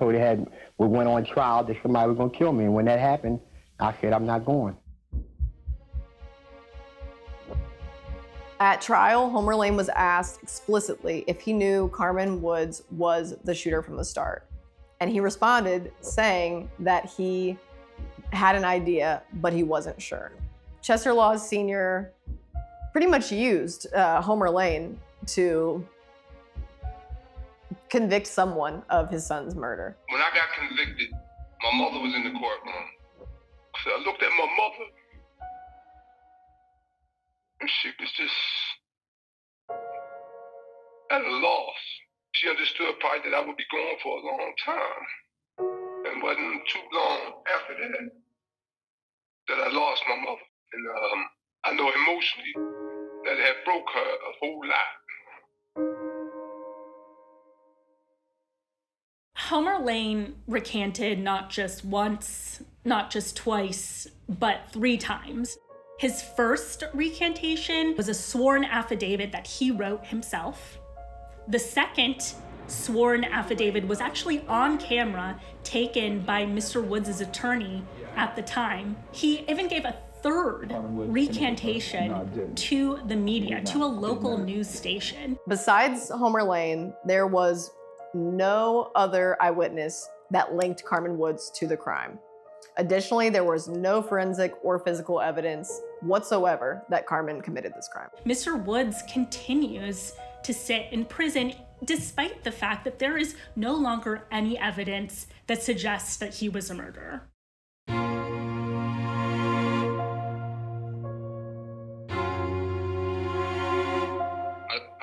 went on trial, that somebody was going to kill me. And when that happened, I said, I'm not going. At trial, Homer Lane was asked explicitly if he knew Carmen Woods was the shooter from the start. And he responded saying that he had an idea, but he wasn't sure. Chester Laws Sr. pretty much used Homer Lane to convict someone of his son's murder. When I got convicted, my mother was in the courtroom. So I looked at my mother, and she was just at a loss. She understood probably that I would be gone for a long time. And it wasn't too long after that I lost my mother. And I know emotionally that it had broke her a whole lot. Homer Lane recanted not just once, not just twice, but 3 times. His first recantation was a sworn affidavit that he wrote himself. The second sworn affidavit was actually on camera, taken by Mr. Woods' attorney at the time. He even gave a third recantation to the media, to a local news station. Besides Homer Lane, there was no other eyewitness that linked Carmen Woods to the crime. Additionally, there was no forensic or physical evidence whatsoever that Carmen committed this crime. Mr. Woods continues to sit in prison despite the fact that there is no longer any evidence that suggests that he was a murderer.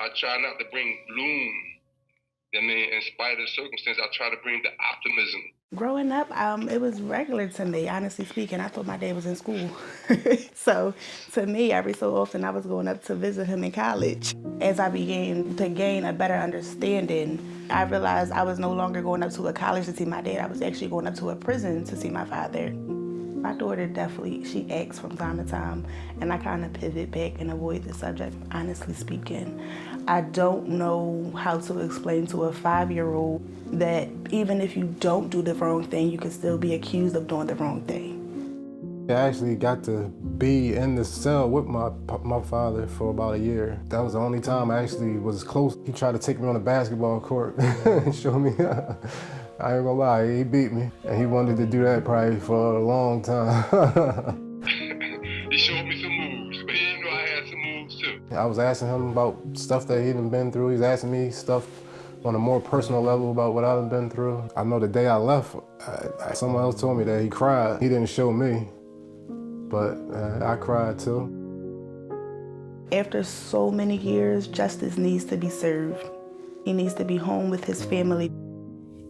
I I try not to bring gloom. I mean, in spite of the circumstance, I try to bring the optimism. Growing up, it was regular to me, honestly speaking. I thought my dad was in school. So to me, every so often I was going up to visit him in college. As I began to gain a better understanding, I realized I was no longer going up to a college to see my dad. I was actually going up to a prison to see my father. My daughter definitely, she acts from time to time, and I kind of pivot back and avoid the subject, honestly speaking. I don't know how to explain to a 5-year-old that even if you don't do the wrong thing, you can still be accused of doing the wrong thing. I actually got to be in the cell with my father for about a year. That was the only time I actually was close. He tried to take me on a basketball court and show me. I ain't gonna lie, he beat me. And he wanted to do that probably for a long time. He showed me some moves, but he didn't know I had some moves too. I was asking him about stuff that he'd been through. He's asking me stuff on a more personal level about what I've been through. I know the day I left, someone else told me that he cried. He didn't show me, but I cried too. After so many years, justice needs to be served. He needs to be home with his family.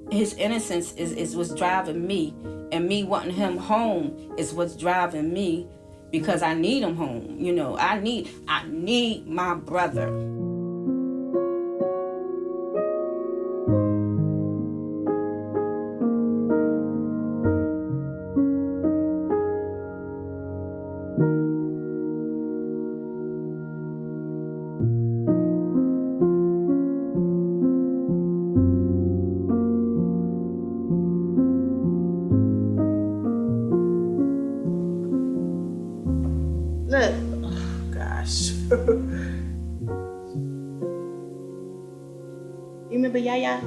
His innocence is what's driving me, and me wanting him home is what's driving me, because I need him home. You know, I need my brother. Look, oh, gosh. You remember Yaya?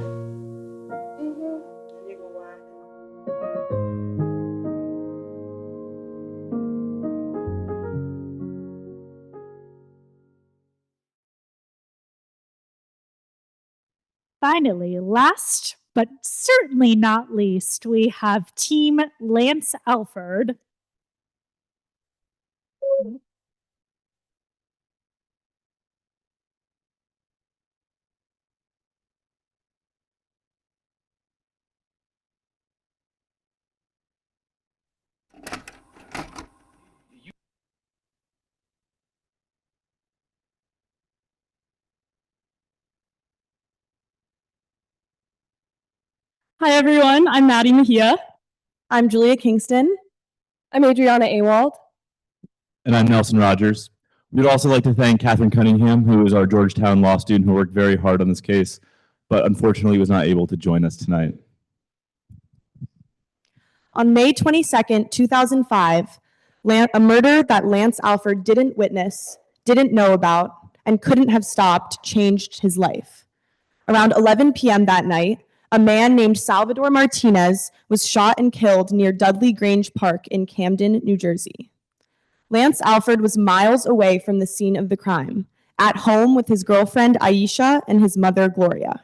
Finally, last but certainly not least, we have Team Lance Alford. Hi, everyone. I'm Maddie Mejia. I'm Julia Kingston. I'm Adriana Awald. And I'm Nelson Rogers. We'd also like to thank Catherine Cunningham, who is our Georgetown law student who worked very hard on this case, but unfortunately was not able to join us tonight. On May 22nd, 2005, a murder that Lance Alford didn't witness, didn't know about, and couldn't have stopped changed his life. Around 11 p.m. that night, a man named Salvador Martinez was shot and killed near Dudley Grange Park in Camden, New Jersey. Lance Alford was miles away from the scene of the crime, at home with his girlfriend Aisha and his mother Gloria.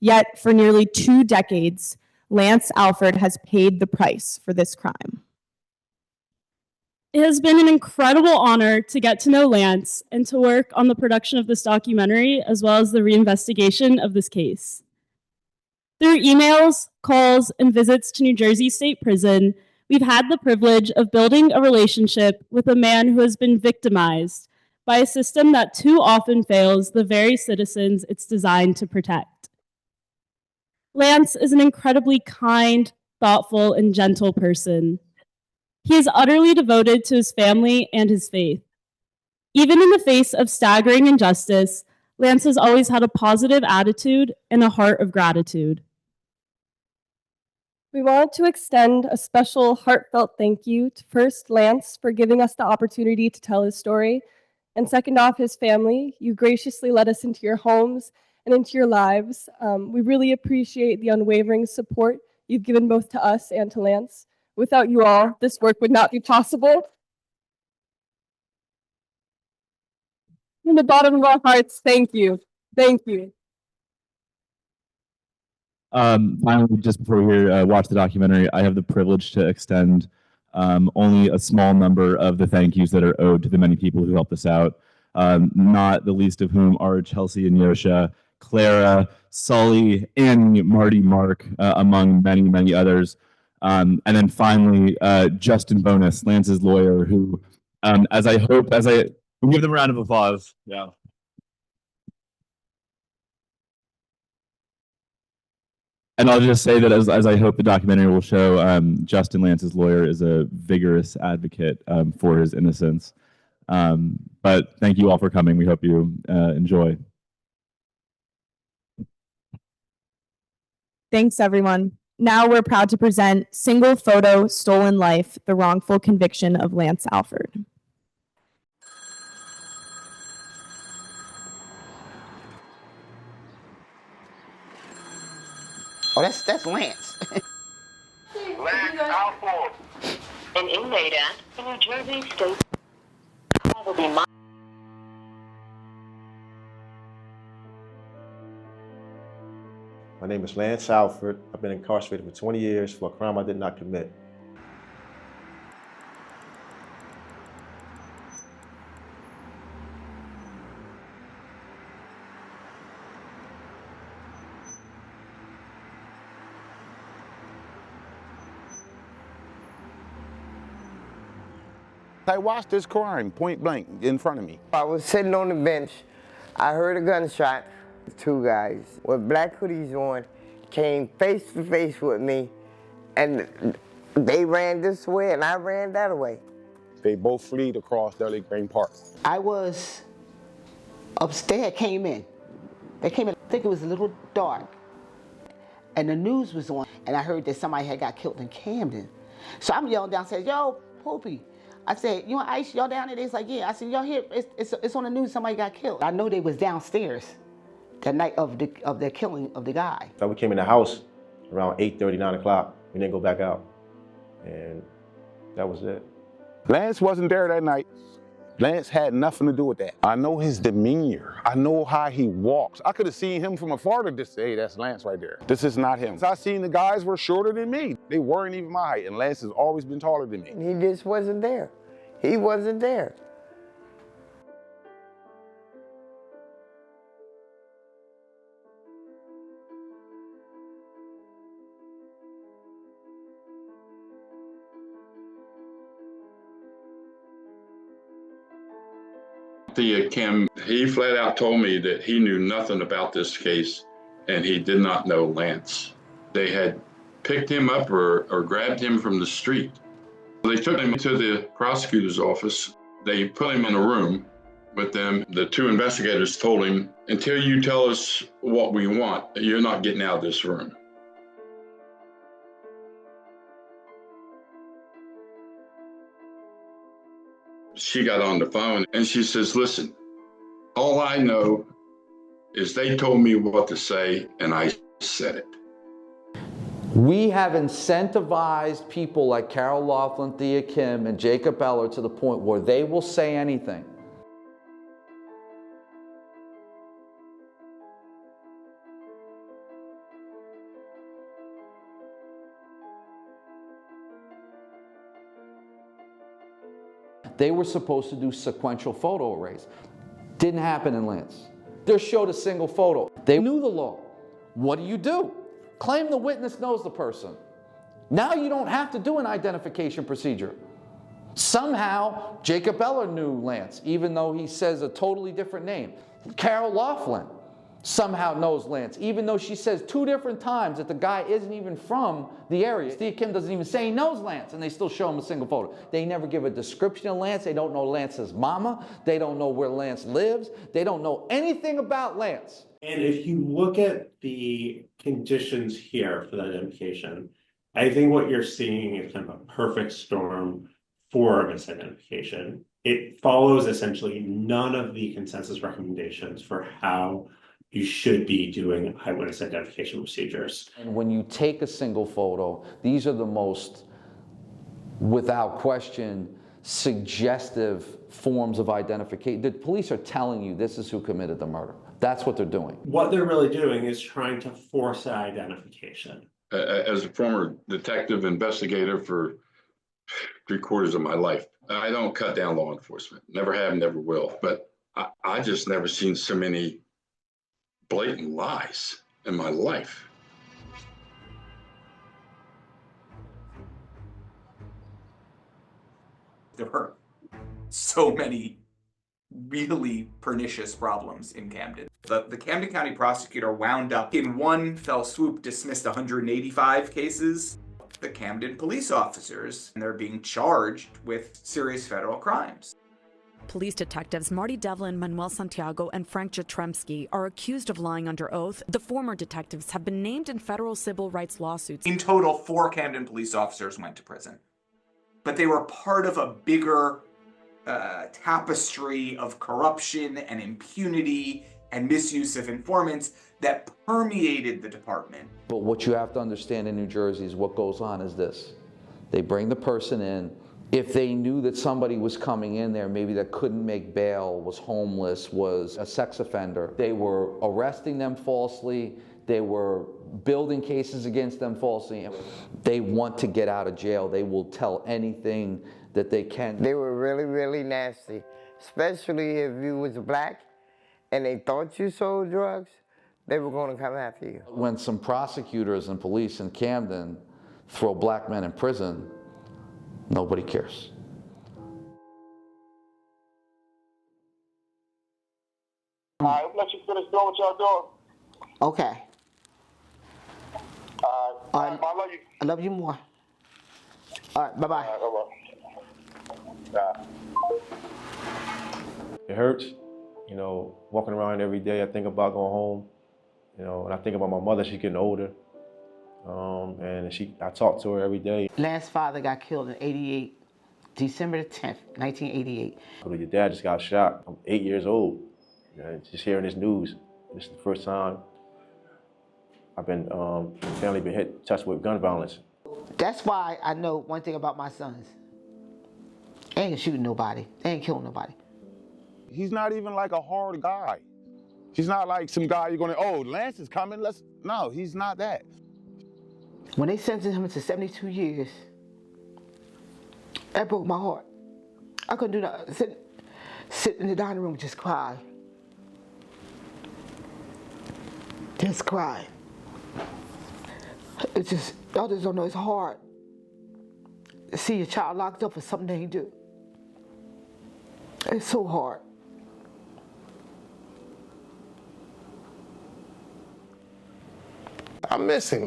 Yet, for nearly 2 decades, Lance Alford has paid the price for this crime. It has been an incredible honor to get to know Lance and to work on the production of this documentary, as well as the reinvestigation of this case. Through emails, calls, and visits to New Jersey State Prison, we've had the privilege of building a relationship with a man who has been victimized by a system that too often fails the very citizens it's designed to protect. Lance is an incredibly kind, thoughtful, and gentle person. He is utterly devoted to his family and his faith. Even in the face of staggering injustice, Lance has always had a positive attitude and a heart of gratitude. We wanted to extend a special heartfelt thank you to first Lance for giving us the opportunity to tell his story, and second off his family. You graciously let us into your homes and into your lives. We really appreciate the unwavering support you've given both to us and to Lance. Without you all, this work would not be possible. From the bottom of our hearts, thank you. Thank you. Finally, just before we watch the documentary, I have the privilege to extend only a small number of the thank yous that are owed to the many people who helped us out. not the least of whom are Chelsea and Yosha, Clara, Sully, Annie, Marty, Mark, among many, many others. And then finally, Justin Bonus, Lance's lawyer, who, we'll give them a round of applause. Yeah. And I'll just say that as I hope the documentary will show, Justin, Lance's lawyer, is a vigorous advocate for his innocence. But thank you all for coming. We hope you enjoy. Thanks, everyone. Now we're proud to present Single Photo Stolen Life, the Wrongful Conviction of Lance Alford. Oh, that's Lance. Lance Alford. An inmate at the New Jersey State will be My name is Lance Alford. I've been incarcerated for 20 years for a crime I did not commit. I watched this crime point blank in front of me. I was sitting on the bench. I heard a gunshot. Two guys with black hoodies on came face to face with me, and they ran this way and I ran that way. They both fled across Dudley Green Park. I was upstairs, came in. They came in, I think it was a little dark. And the news was on, and I heard that somebody had got killed in Camden. So I'm yelling downstairs, yo, Poopy. I said, you want ice? Y'all down there? They was like, yeah. I said, y'all here? It's on the news, somebody got killed. I know they was downstairs the night of the killing of the guy. So we came in the house around 8:30, 9 o'clock. We didn't go back out. And that was it. Lance wasn't there that night. Lance had nothing to do with that. I know his demeanor. I know how he walks. I could have seen him from afar to just say, hey, that's Lance right there. This is not him. I seen the guys were shorter than me. They weren't even my height, and Lance has always been taller than me. He just wasn't there. He wasn't there. Kim, he flat out told me that he knew nothing about this case and he did not know Lance. They had picked him up or grabbed him from the street. They took him to the prosecutor's office. They put him in a room with them. The two investigators told him, until you tell us what we want, you're not getting out of this room. She got on the phone and she says, listen, all I know is they told me what to say and I said it. We have incentivized people like Carol Laughlin, Thea Kim, and Jacob Eller to the point where they will say anything. They were supposed to do sequential photo arrays. Didn't happen in Lance. They showed a single photo. They knew the law. What do? Claim the witness knows the person. Now you don't have to do an identification procedure. Somehow, Jacob Eller knew Lance, even though he says a totally different name. Carol Laughlin somehow knows Lance, even though she says 2 different times that the guy isn't even from the area. Steve Kim doesn't even say he knows Lance, and they still show him a single photo. They never give a description of Lance. They don't know Lance's mama. They don't know where Lance lives. They don't know anything about Lance. And if you look at the conditions here for that identification, I think what you're seeing is kind of a perfect storm for misidentification. It follows essentially none of the consensus recommendations for how you should be doing eyewitness identification procedures. And when you take a single photo, these are the most, without question, suggestive forms of identification. The police are telling you this is who committed the murder. That's what they're doing. What they're really doing is trying to force identification. As a former detective investigator for 3/4 of my life, I don't cut down law enforcement. Never have, never will. But I just never seen so many blatant lies in my life. There were so many really pernicious problems in Camden. The Camden County prosecutor wound up in one fell swoop dismissed 185 cases. The Camden police officers, and they're being charged with serious federal crimes. Police detectives Marty Devlin, Manuel Santiago, and Frank Jatremski are accused of lying under oath. The former detectives have been named in federal civil rights lawsuits. In total, 4 Camden police officers went to prison. But they were part of a bigger tapestry of corruption and impunity and misuse of informants that permeated the department. But what you have to understand in New Jersey is what goes on is this. They bring the person in. If they knew that somebody was coming in there, maybe that couldn't make bail, was homeless, was a sex offender, they were arresting them falsely, they were building cases against them falsely. They want to get out of jail. They will tell anything that they can. They were really, really nasty, especially if you was black and they thought you sold drugs, they were going to come after you. When some prosecutors and police in Camden throw black men in prison, nobody cares. All right, let you finish doing what y'all doing. Okay. All right, I love you. I love you more. All right, bye-bye. All right. It hurts, you know, walking around every day. I think about going home, you know, and I think about my mother. She's getting older, and I talk to her every day. Lance's father got killed in '88, December the 10th, 1988. Your dad just got shot. I'm 8 years old. You know, just hearing this news. This is the first time I've been, family been touched with gun violence. That's why I know one thing about my sons. They ain't shooting nobody. They ain't killing nobody. He's not even like a hard guy. He's not like some guy you're going to, oh, Lance is coming, no, he's not that. When they sentenced him to 72 years, that broke my heart. I couldn't do nothing. Sit in the dining room, just cry. Just cry. It's just, y'all just don't know, it's hard to see your child locked up for something they ain't do. It's so hard. I miss him.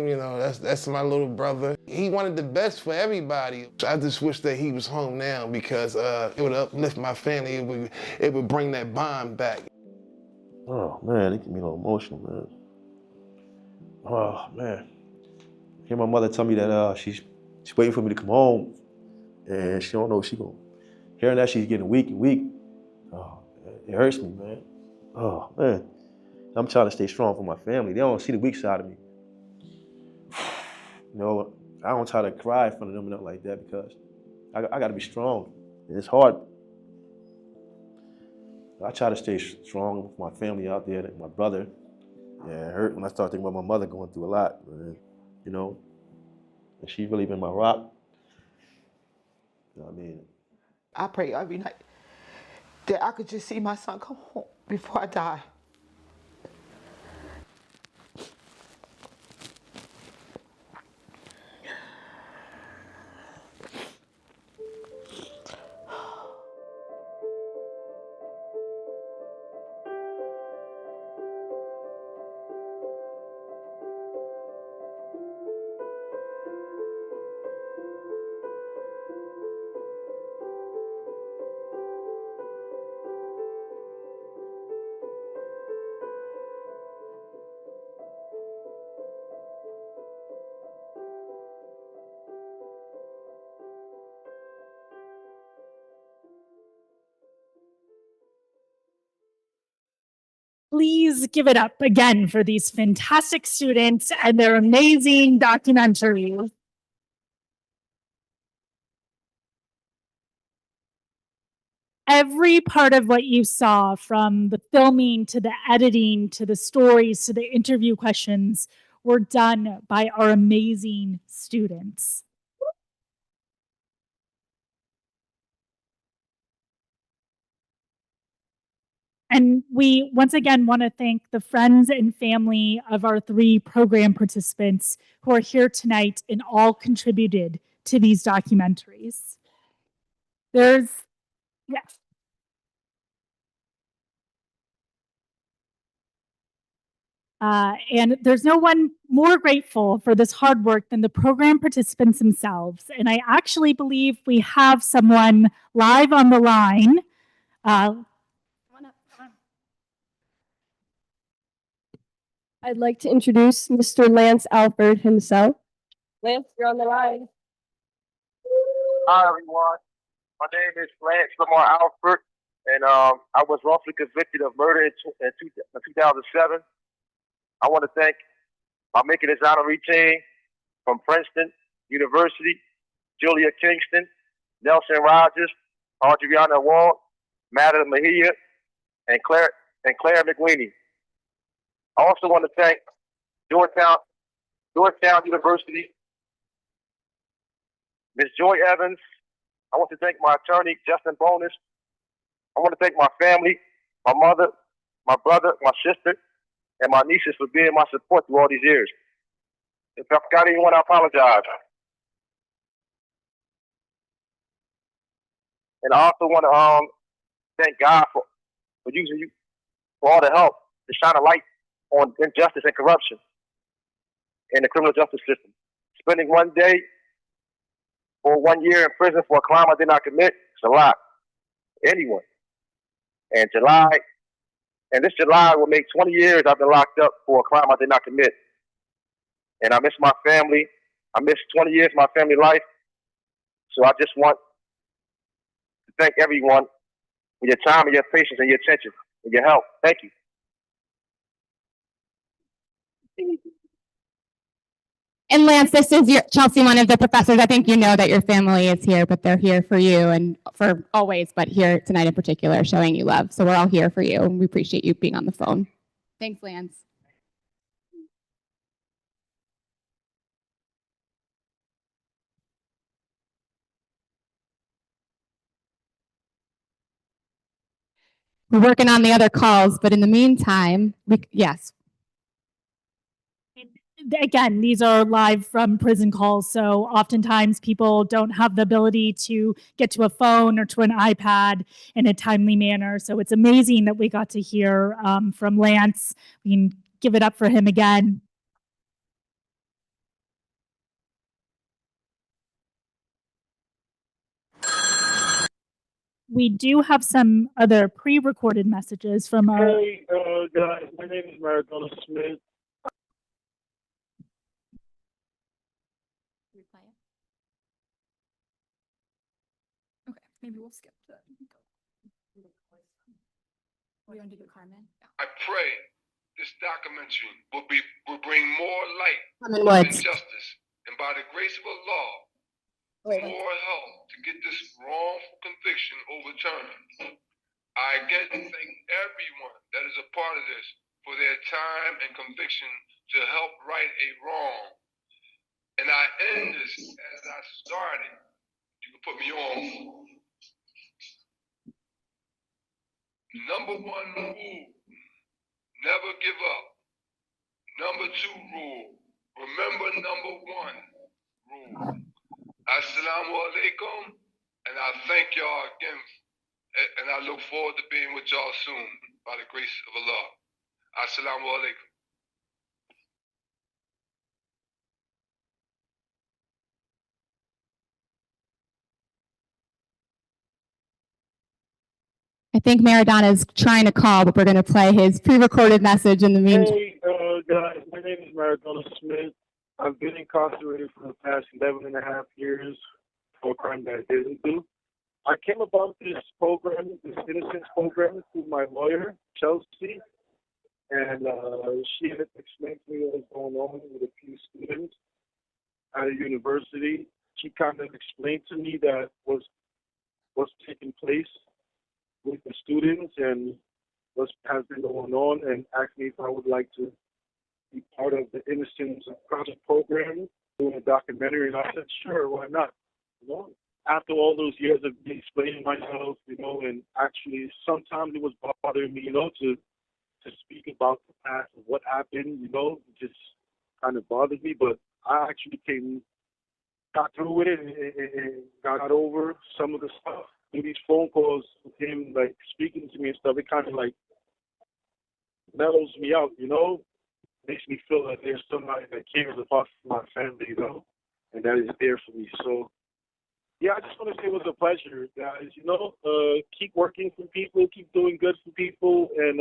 You know, that's my little brother. He wanted the best for everybody. I just wish that he was home now because it would uplift my family. It would bring that bond back. Oh man, it get me a little emotional, man. Oh man. I hear my mother tell me that she's waiting for me to come home and she don't know if she gonna. Hearing that she's getting weak and weak, oh, it hurts me, man. Oh man. I'm trying to stay strong for my family. They don't see the weak side of me. You know, I don't try to cry in front of them and nothing like that because I gotta be strong. And it's hard. I try to stay strong with my family out there, my brother. Yeah, it hurt when I started thinking about my mother going through a lot, man. You know, and she really been my rock. You know what I mean? I pray every night that I could just see my son come home before I die. Please give it up again for these fantastic students and their amazing documentaries. Every part of what you saw, from the filming to the editing to the stories to the interview questions, were done by our amazing students. And we once again want to thank the friends and family of our 3 program participants who are here tonight and all contributed to these documentaries. Yes. And there's no one more grateful for this hard work than the program participants themselves. And I actually believe we have someone live on the line. I'd like to introduce Mr. Lance Alford himself. Lance, you're on the line. Hi, everyone. My name is Lance Alford, and I was wrongfully convicted of murder in 2007. I want to thank my Making An Exoneree team from Princeton University, Julia Kingston, Nelson Rogers, Adriana Wall, Matta Mejia, and Claire McWeeny. I also want to thank Georgetown University, Ms. Joy Evans. I want to thank my attorney, Justin Bonus. I want to thank my family, my mother, my brother, my sister, and my nieces for being my support through all these years. If I forgot anyone, I apologize. And I also want to thank God for using you for all the help to shine a light on injustice and corruption in the criminal justice system. Spending one day or 1 year in prison for a crime I did not commit is a lot. Anyone. And this July will make 20 years I've been locked up for a crime I did not commit. And I miss my family. I miss 20 years of my family life. So I just want to thank everyone for your time and your patience and your attention and your help. Thank you. And Lance, this is Chelsea, one of the professors. I think you know that your family is here, but they're here for you and for always, but here tonight in particular, showing you love. So we're all here for you, and we appreciate you being on the phone. Thanks, Lance. We're working on the other calls, but in the meantime, yes. Again, these are live from prison calls, so oftentimes people don't have the ability to get to a phone or to an iPad in a timely manner. So it's amazing that we got to hear from Lance. We can give it up for him again. We do have some other pre-recorded messages from our... Hey, guys, my name is Maradona Smith. Okay, maybe we'll skip that. We want to do Carmen? I pray this documentary will bring more light Carmen and Woods. justice, and by the grace of Allah, more help to get this wrongful conviction overturned. I again thank everyone that is a part of this for their time and conviction to help right a wrong. And I end this as I started. You can put me on. Number 1 rule, never give up. Number 2 rule, remember number 1 rule. Assalamu alaikum, and I thank y'all again, and I look forward to being with y'all soon, by the grace of Allah. Assalamu alaikum. I think Maradona is trying to call, but we're going to play his pre-recorded message in the meantime. Hey, guys, my name is Maradona Smith. I've been incarcerated for the past 11.5 years for a crime that I didn't do. I came about this program, this innocence program, through my lawyer, Chelsea, and she had explained to me what was going on with a few students at a university. She kind of explained to me that what's taking place with the students and what has been going on, and asked me if I would like to be part of the Innocence Project program, doing a documentary, and I said, sure, why not? You know, after all those years of explaining myself, you know, and actually sometimes it was bothering me, you know, to speak about the past of what happened, you know, it just kind of bothered me. But I actually got through with it and got over some of the stuff. Through these phone calls with him, like speaking to me and stuff, it kind of like mellows me out, you know, makes me feel like there's somebody that cares about my family, you know, and that is there for me. So, yeah, I just want to say it was a pleasure, guys. You know, keep working for people, keep doing good for people, and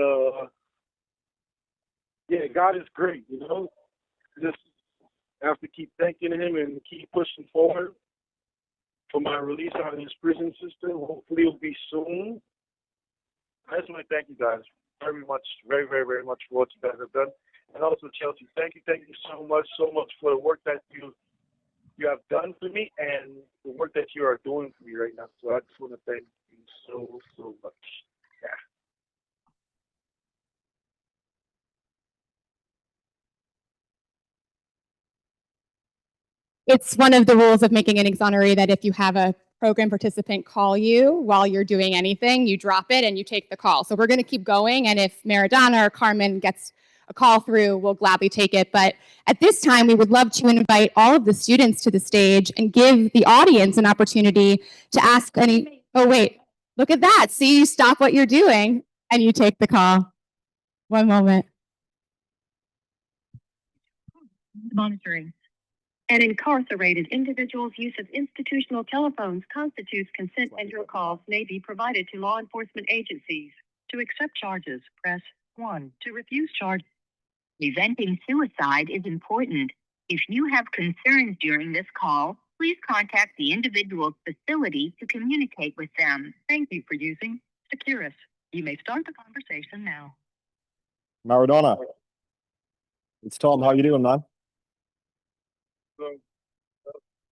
yeah, God is great. You know, just have to keep thanking Him and keep pushing forward for my release out of this prison system. Hopefully, it'll be soon. I just want to thank you guys very much, very, very, very much for what you guys have done, and also Chelsea, thank you so much for the work that you have done for me and the work that you are doing for me right now. So I just want to thank you so much. Yeah. It's one of the rules of making an exoneree that if you have a program participant call you while you're doing anything, you drop it and you take the call. So we're going to keep going, and if Maradona or Carmen gets a call through, we'll gladly take it. But at this time, we would love to invite all of the students to the stage and give the audience an opportunity to ask any, oh wait, look at that. See, you stop what you're doing and you take the call. One moment. Monitoring. An incarcerated individual's use of institutional telephones constitutes consent, and your calls may be provided to law enforcement agencies. To accept charges, press 1. To refuse charges. Preventing suicide is important. If you have concerns during this call, please contact the individual's facility to communicate with them. Thank you for using Securus. You may start the conversation now. Maradona. It's Tom. How you doing, man?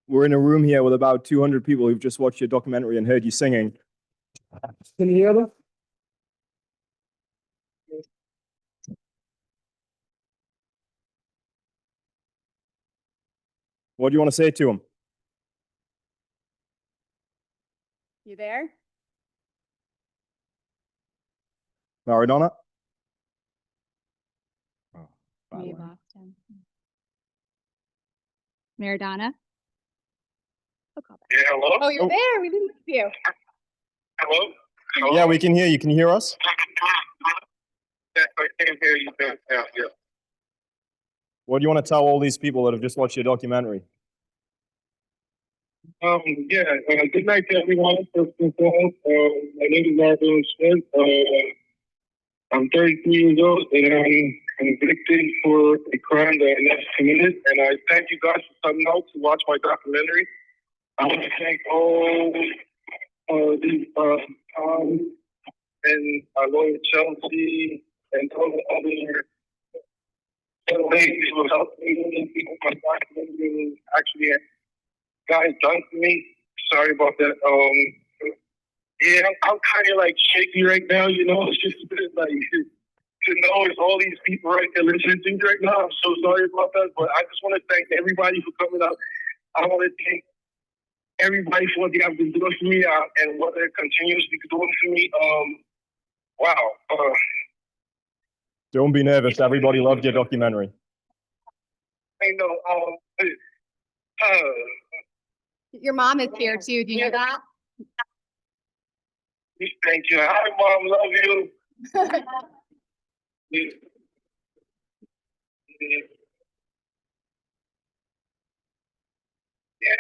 We're in a room here with about 200 people who've just watched your documentary and heard you singing. Can you hear them? What do you want to say to them? You there? Maradona? We lost him. Maradona? Yeah, hello? Oh, you're there. We didn't see you. Hello? Yeah, we can hear you. Can you hear us? Yeah, I can hear you. Yeah. What do you want to tell all these people that have just watched your documentary? Good night to everyone. First and foremost, my name is Maradona Smith. I'm 33 years old, and I'm convicted for a crime that I never committed. And I thank you guys for coming out to watch my documentary. I want to thank all these Tom and our lawyer Chelsea and all the other ladies who helped me with my documentary. Actually, guys done for me. Sorry about that. Yeah, I'm kind of like shaky right now, you know. It's just like to know it's all these people right there listening to me right now. I'm so sorry about that, but I just want to thank everybody for coming out. I want to thank everybody for what they have been doing for me and what they're continuously doing for me. Wow. Don't be nervous. Everybody loved your documentary. I know. Your mom is here too. Do you know that? Thank you. Hi, Mom. Love you. Yeah.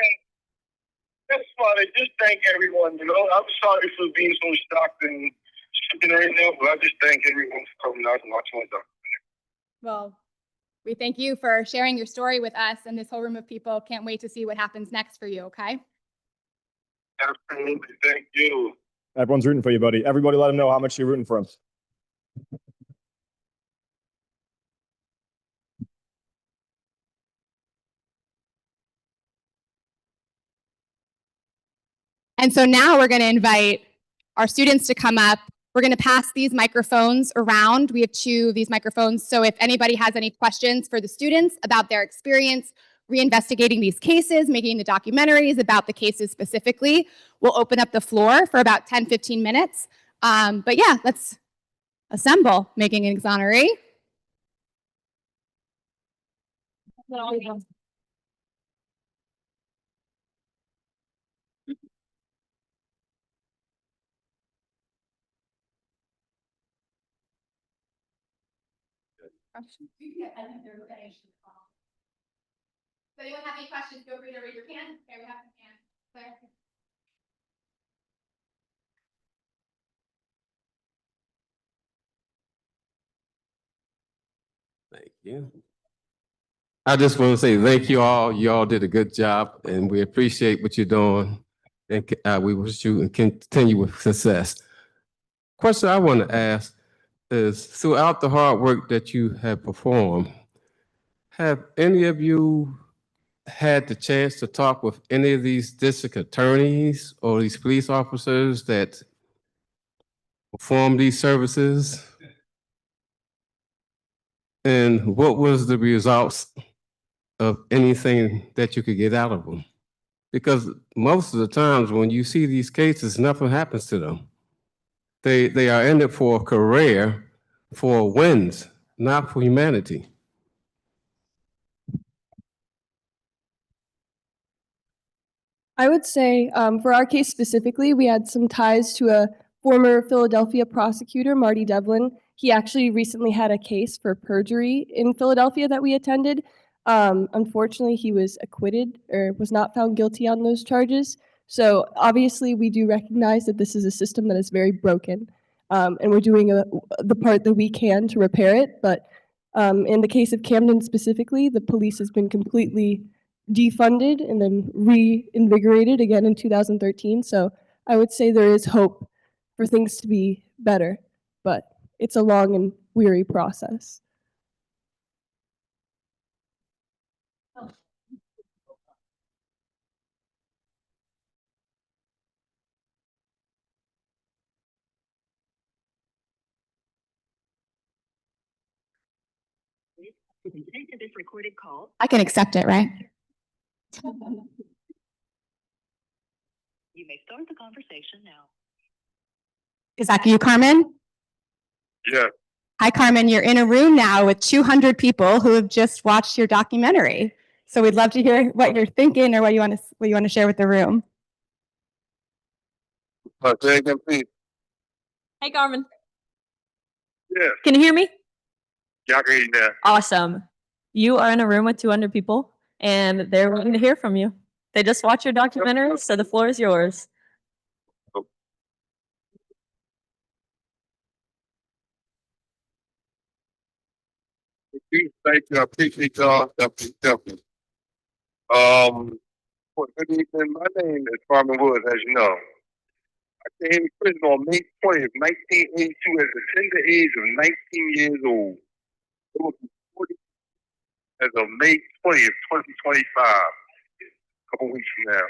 That's funny. Just thank everyone. You know, I'm sorry for being so shocked and shaken right now, but I just thank everyone for coming out and watching my documentary. Well, we thank you for sharing your story with us, and this whole room of people can't wait to see what happens next for you, okay? Absolutely. Thank you. Everyone's rooting for you, buddy. Everybody let them know how much you're rooting for him. And so now we're going to invite our students to come up. We're going to pass these microphones around. We have 2 of these microphones. So if anybody has any questions for the students about their experience reinvestigating these cases, making the documentaries about the cases specifically. We'll open up the floor for about 10, 15 minutes. But yeah, let's assemble Making an Exoneree. So anyone have any questions, feel free to raise your hand. Okay, we have some hands. Claire. Thank you. I just want to say thank you all. You all did a good job, and we appreciate what you're doing. And we wish you and continue with success. Question I want to ask is, throughout the hard work that you have performed, have any of you had the chance to talk with any of these district attorneys or these police officers that perform these services? And what was the results of anything that you could get out of them? Because most of the times when you see these cases, nothing happens to them. They are in it for a career, for wins, not for humanity. I would say for our case specifically, we had some ties to a former Philadelphia prosecutor, Marty Devlin. He actually recently had a case for perjury in Philadelphia that we attended. Unfortunately, he was acquitted or was not found guilty on those charges. So obviously, we do recognize that this is a system that is very broken, and we're doing the part that we can to repair it. But in the case of Camden specifically, the police has been completely defunded and then reinvigorated again in 2013. So I would say there is hope for things to be better, but it's a long and weary process. This recorded call. I can accept it, right? You may start the conversation now. Is that you, Carmen? Yeah. Hi, Carmen. You're in a room now with 200 people who have just watched your documentary. So we'd love to hear what you're thinking or what you want to share with the room. Say again, please. Hey, Carmen. Yeah. Can you hear me? Yeah, I can hear you now. Awesome. You are in a room with 200 people, and they're wanting to hear from you. They just watched your documentary, so the floor is yours. Thank you. I appreciate y'all. Definitely. Good evening. My name is Carmen Woods, as you know. I came to prison on May 20th, 1982, at the tender age of 19 years old. It will be 40 as of May 20th, 2025, a couple weeks from now.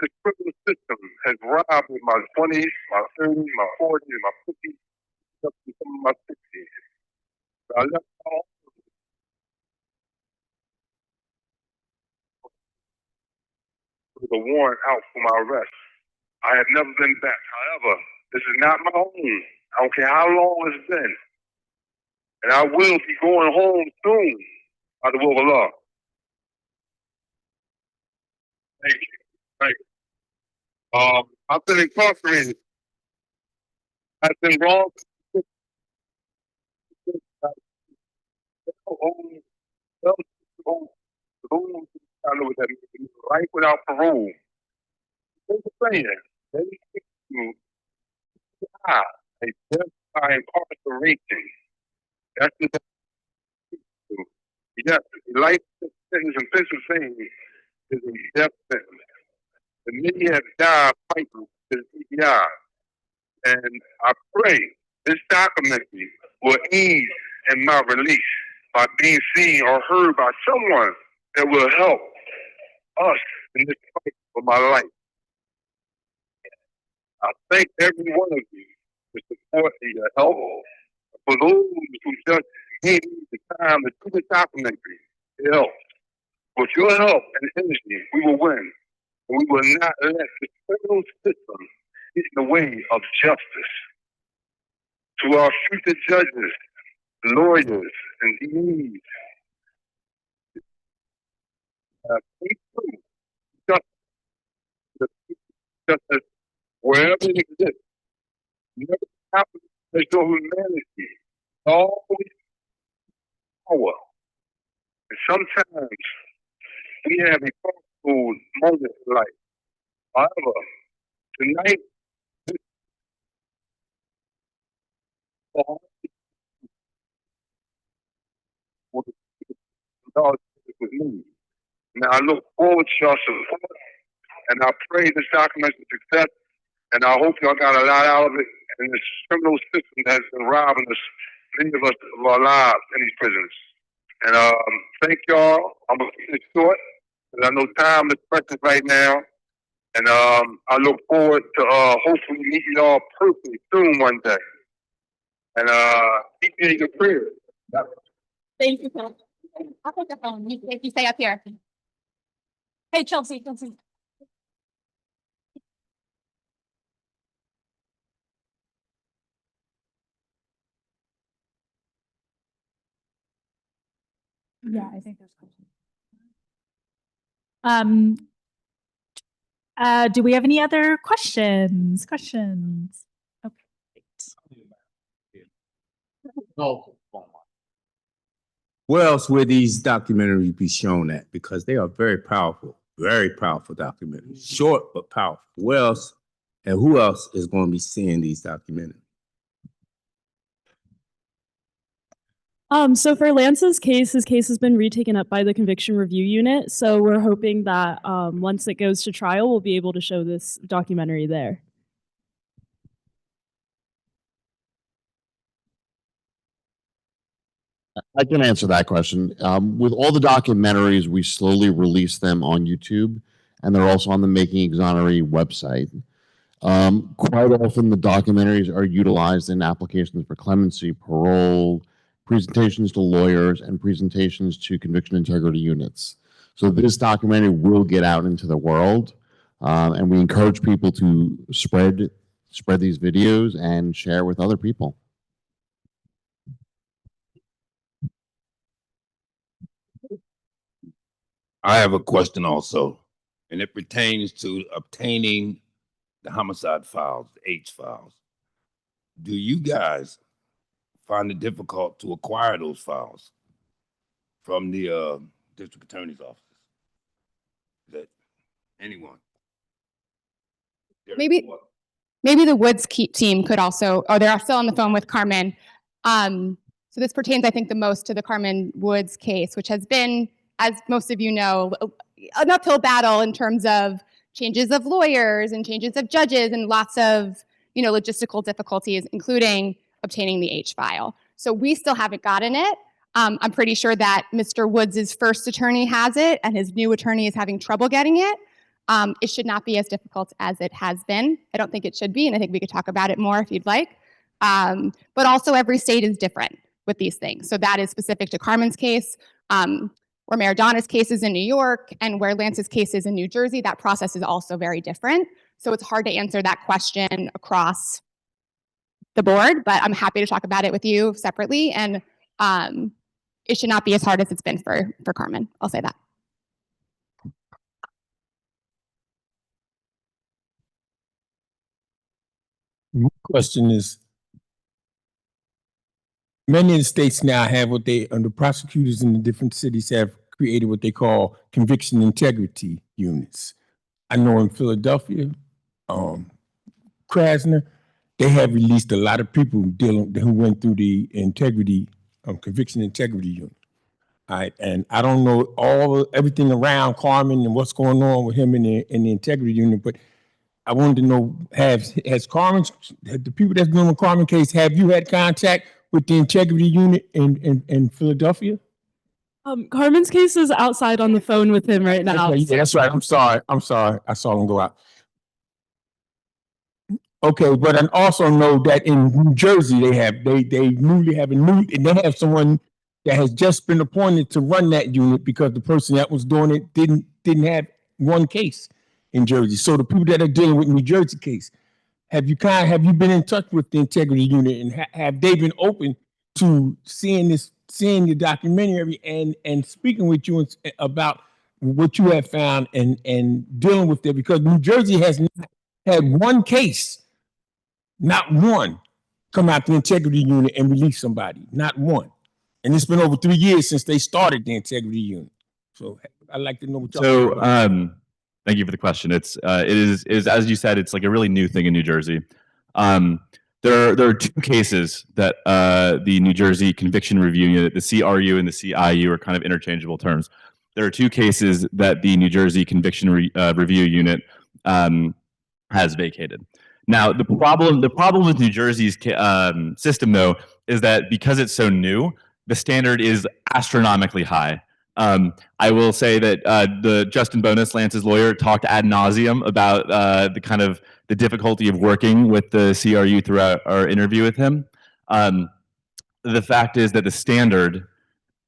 This criminal system has robbed me my 20s, my 30s, my 40s, and my 50s, up to some of my 60s. I left all with a warrant out for my arrest. I have never been back. However, this is not my home. I don't care how long it's been. And I will be going home soon by the will of Allah. Thank you. Thank you. I've been incarcerated. I've been wrong. I know what that means. Life without parole. What's the saying? They take you high. They just by incarceration. That's what they do. Yes, life sentence in Pennsylvania is a death sentence. The many have died fighting this EBI. And I pray this documentary will ease in my release by being seen or heard by someone that will help us in this fight for my life. I thank every one of you for support and your help. For those who just gave me the time to do the documentary, it helps. With your help and energy, we will win. And we will not let the criminal system get in the way of justice. To our future judges, lawyers, and DAs, keep justice wherever it exists. Never compromise your humanity. Always power. And sometimes we have a powerful moment in life. However, tonight, with me. Now I look forward to your support, and I pray this document is a success, and I hope y'all got a lot out of it. And this criminal system has been robbing us, many of us, of our lives in these prisons. And thank y'all. I'm gonna keep it short, because I know time is precious right now. And I look forward to hopefully meeting y'all personally soon one day. And keep me in your prayers. Thank you, Phil. I'll take the phone. You stay up here. Hey, Chelsea. Yeah, I think there's questions. Do we have any other questions? Okay. Where else will these documentaries be shown at? Because they are very powerful documentaries. Short but powerful. Where else and who else is going to be seeing these documentaries? So for Lance's case, his case has been retaken up by the Conviction Review Unit. So we're hoping that once it goes to trial, we'll be able to show this documentary there. I can answer that question. With all the documentaries, we slowly release them on YouTube, and they're also on the Making Exoneree website. Quite often, the documentaries are utilized in applications for clemency, parole, presentations to lawyers, and presentations to conviction integrity units. So this documentary will get out into the world, and we encourage people to spread these videos and share with other people. I have a question also, and it pertains to obtaining the homicide files, the H files. Do you guys find it difficult to acquire those files from the district attorney's office? That anyone? Maybe the Woods team could also, oh, they're still on the phone with Carmen. So this pertains, I think, the most to the Carmen Woods case, which has been, as most of you know, an uphill battle in terms of changes of lawyers and changes of judges and lots of, logistical difficulties, including obtaining the H file. So we still haven't gotten it. I'm pretty sure that Mr. Woods' first attorney has it and his new attorney is having trouble getting it. It should not be as difficult as it has been. I don't think it should be, and I think we could talk about it more if you'd like. But also every state is different with these things. So that is specific to Carmen's case. Where Maradona's case is in New York and where Lance's case is in New Jersey, that process is also very different. So it's hard to answer that question across the board, but I'm happy to talk about it with you separately. And it should not be as hard as it's been for Carmen. I'll say that. My question is, many of the states now have what they, under prosecutors in the different cities have created what they call conviction integrity units. I know in Philadelphia, Krasner, they have released a lot of people who went through the conviction integrity unit. All right, and I don't know everything around Carmen and what's going on with him in the integrity unit, but I wanted to know, has the people that's been on the Carmen case, have you had contact with the integrity unit in Philadelphia? Carmen's case is outside on the phone with him right now. Okay, yeah, that's right. I'm sorry. I saw him go out. Okay, but I also know that in New Jersey they have someone that has just been appointed to run that unit because the person that was doing it didn't have one case in Jersey. So the people that are dealing with New Jersey case, have you been in touch with the integrity unit, and have they been open to seeing the documentary and speaking with you about what you have found and dealing with it? Because New Jersey has not had one case, not one, come out the integrity unit and release somebody, not one. And it's been over 3 years since they started the integrity unit. So I'd like to know what y'all think about that. Thank you for the question. It is as you said, it's like a really new thing in New Jersey. There are two cases that the New Jersey Conviction Review Unit, the CRU and the CIU, are kind of interchangeable terms. There are two cases that the New Jersey Conviction Review Unit has vacated. Now, the problem with New Jersey's system, though, is that because it's so new, the standard is astronomically high. I will say that the Justin Bonus, Lance's lawyer, talked ad nauseum about the difficulty of working with the CRU throughout our interview with him. The fact is that the standard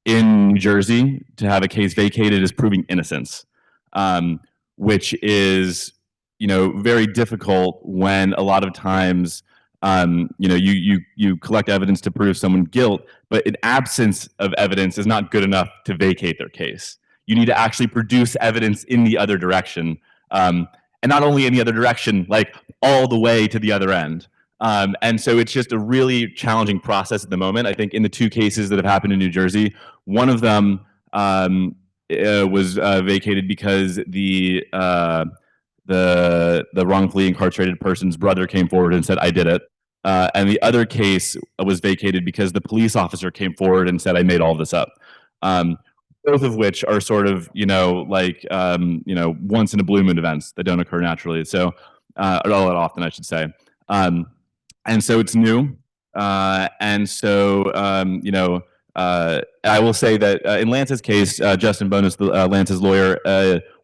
in New Jersey to have a case vacated is proving innocence, which is very difficult when a lot of times you collect evidence to prove someone's guilt, but an absence of evidence is not good enough to vacate their case. You need to actually produce evidence in the other direction, and not only in the other direction, like all the way to the other end. And so it's just a really challenging process at the moment. I think in the two cases that have happened in New Jersey, one of them was vacated because the wrongfully incarcerated person's brother came forward and said, "I did it." And the other case was vacated because the police officer came forward and said, "I made all this up." Both of which are sort of, once in a blue moon events that don't occur naturally. So, or all that often, I should say. And so it's new. And so, I will say that in Lance's case, Justin Bonus, Lance's lawyer,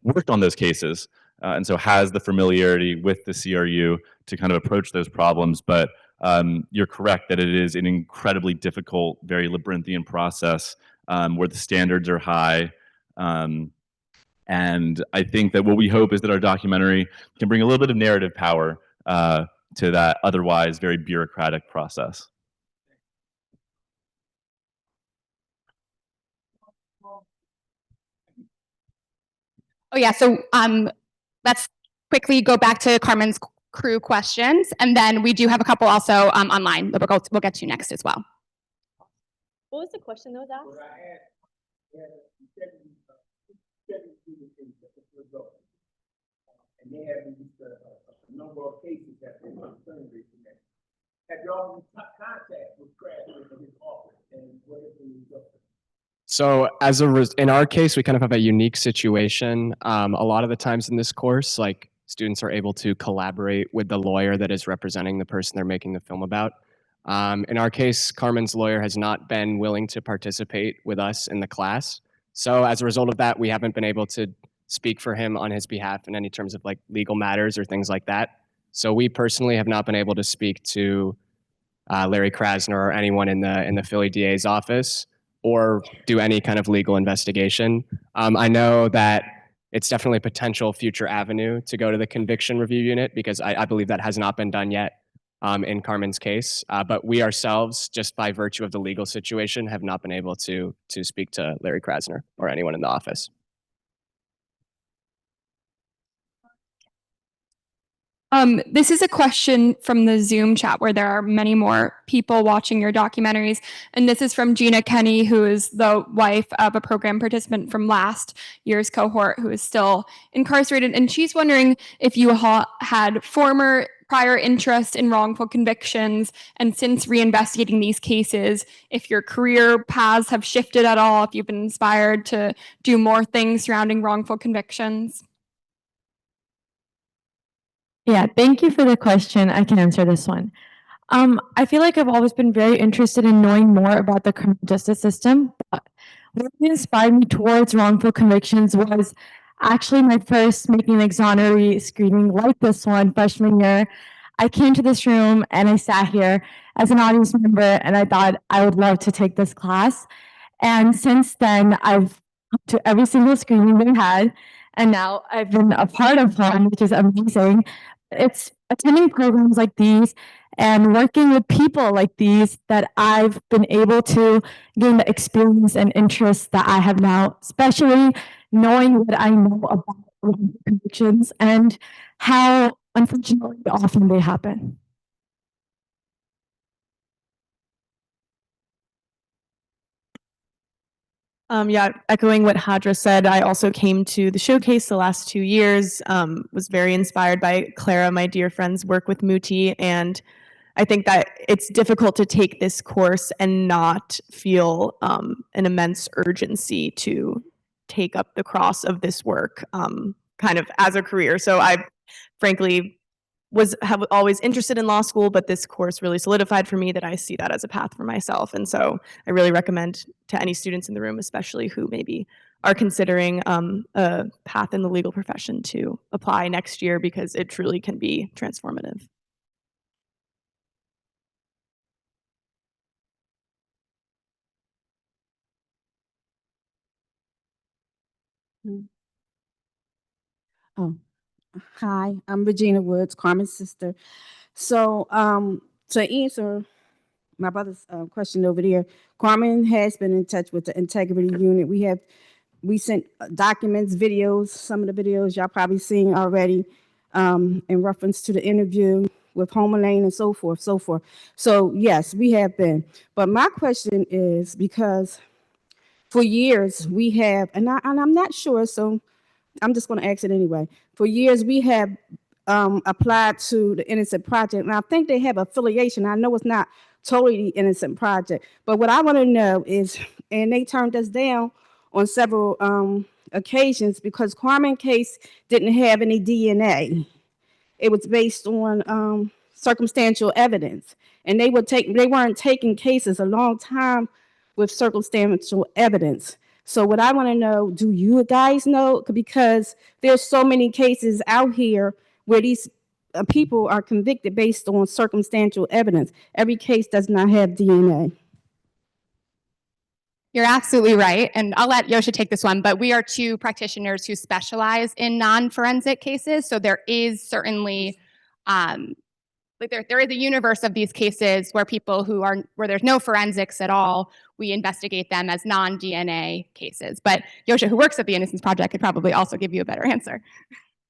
worked on those cases. And so has the familiarity with the CRU to kind of approach those problems. But you're correct that it is an incredibly difficult, very labyrinthian process where the standards are high. And I think that what we hope is that our documentary can bring a little bit of narrative power to that otherwise very bureaucratic process. Oh yeah, so let's quickly go back to Carmen's crew questions, and then we do have a couple also online that we'll get to next as well. What was the question that was asked? And they have a number of cases that they were concerned with. Have y'all been in contact with Crafton in his office, and what is the result? So in our case, we kind of have a unique situation. A lot of the times in this course, like students are able to collaborate with the lawyer that is representing the person they're making the film about. In our case, Carmen's lawyer has not been willing to participate with us in the class. So as a result of that, we haven't been able to speak for him on his behalf in any terms of like legal matters or things like that. So we personally have not been able to speak to Larry Krasner or anyone in the Philly DA's office or do any kind of legal investigation. I know that it's definitely a potential future avenue to go to the conviction review unit because I believe that has not been done yet in Carmen's case. But we ourselves, just by virtue of the legal situation, have not been able to speak to Larry Krasner or anyone in the office. This is a question from the Zoom chat where there are many more people watching your documentaries. And this is from Gina Kenny, who is the wife of a program participant from last year's cohort who is still incarcerated. And she's wondering if you had prior interest in wrongful convictions, and since reinvestigating these cases, if your career paths have shifted at all, if you've been inspired to do more things surrounding wrongful convictions. Yeah, thank you for the question. I can answer this one. I feel like I've always been very interested in knowing more about the criminal justice system. But what inspired me towards wrongful convictions was actually my first Making an Exoneree screening like this one freshman year. I came to this room and I sat here as an audience member and I thought I would love to take this class. And since then, I've come to every single screening they had, and now I've been a part of one, which is amazing. It's attending programs like these and working with people like these that I've been able to gain the experience and interest that I have now, especially knowing what I know about wrongful convictions and how unfortunately often they happen. Yeah, echoing what Hadra said, I also came to the showcase the last 2 years, was very inspired by Clara, my dear friend's work with Muti, and I think that it's difficult to take this course and not feel an immense urgency to take up the cross of this work kind of as a career. So I frankly have always interested in law school, but this course really solidified for me that I see that as a path for myself. And so I really recommend to any students in the room, especially who maybe are considering a path in the legal profession, to apply next year because it truly can be transformative. Oh, hi, I'm Regina Woods, Carmen's sister. So, to answer my brother's question over there, Carmen has been in touch with the integrity unit. We sent documents, videos, some of the videos y'all probably seen already, in reference to the interview with Homer Lane and so forth, so forth. So yes, we have been. But my question is, because for years we have, and I'm not sure, so I'm just going to ask it anyway. For years, we have applied to the Innocent Project, and I think they have affiliation. I know it's not totally the Innocent Project, but what I want to know is, and they turned us down on several occasions because Carmen case didn't have any DNA. It was based on circumstantial evidence, and they weren't taking cases a long time with circumstantial evidence. So what I want to know, do you guys know? Because there's so many cases out here where these people are convicted based on circumstantial evidence. Every case does not have DNA. You're absolutely right. And I'll let Yosha take this one, but we are two practitioners who specialize in non-forensic cases. So there is certainly, there is a universe of these cases where where there's no forensics at all, we investigate them as non-DNA cases. But Yosha, who works at the Innocence Project, could probably also give you a better answer.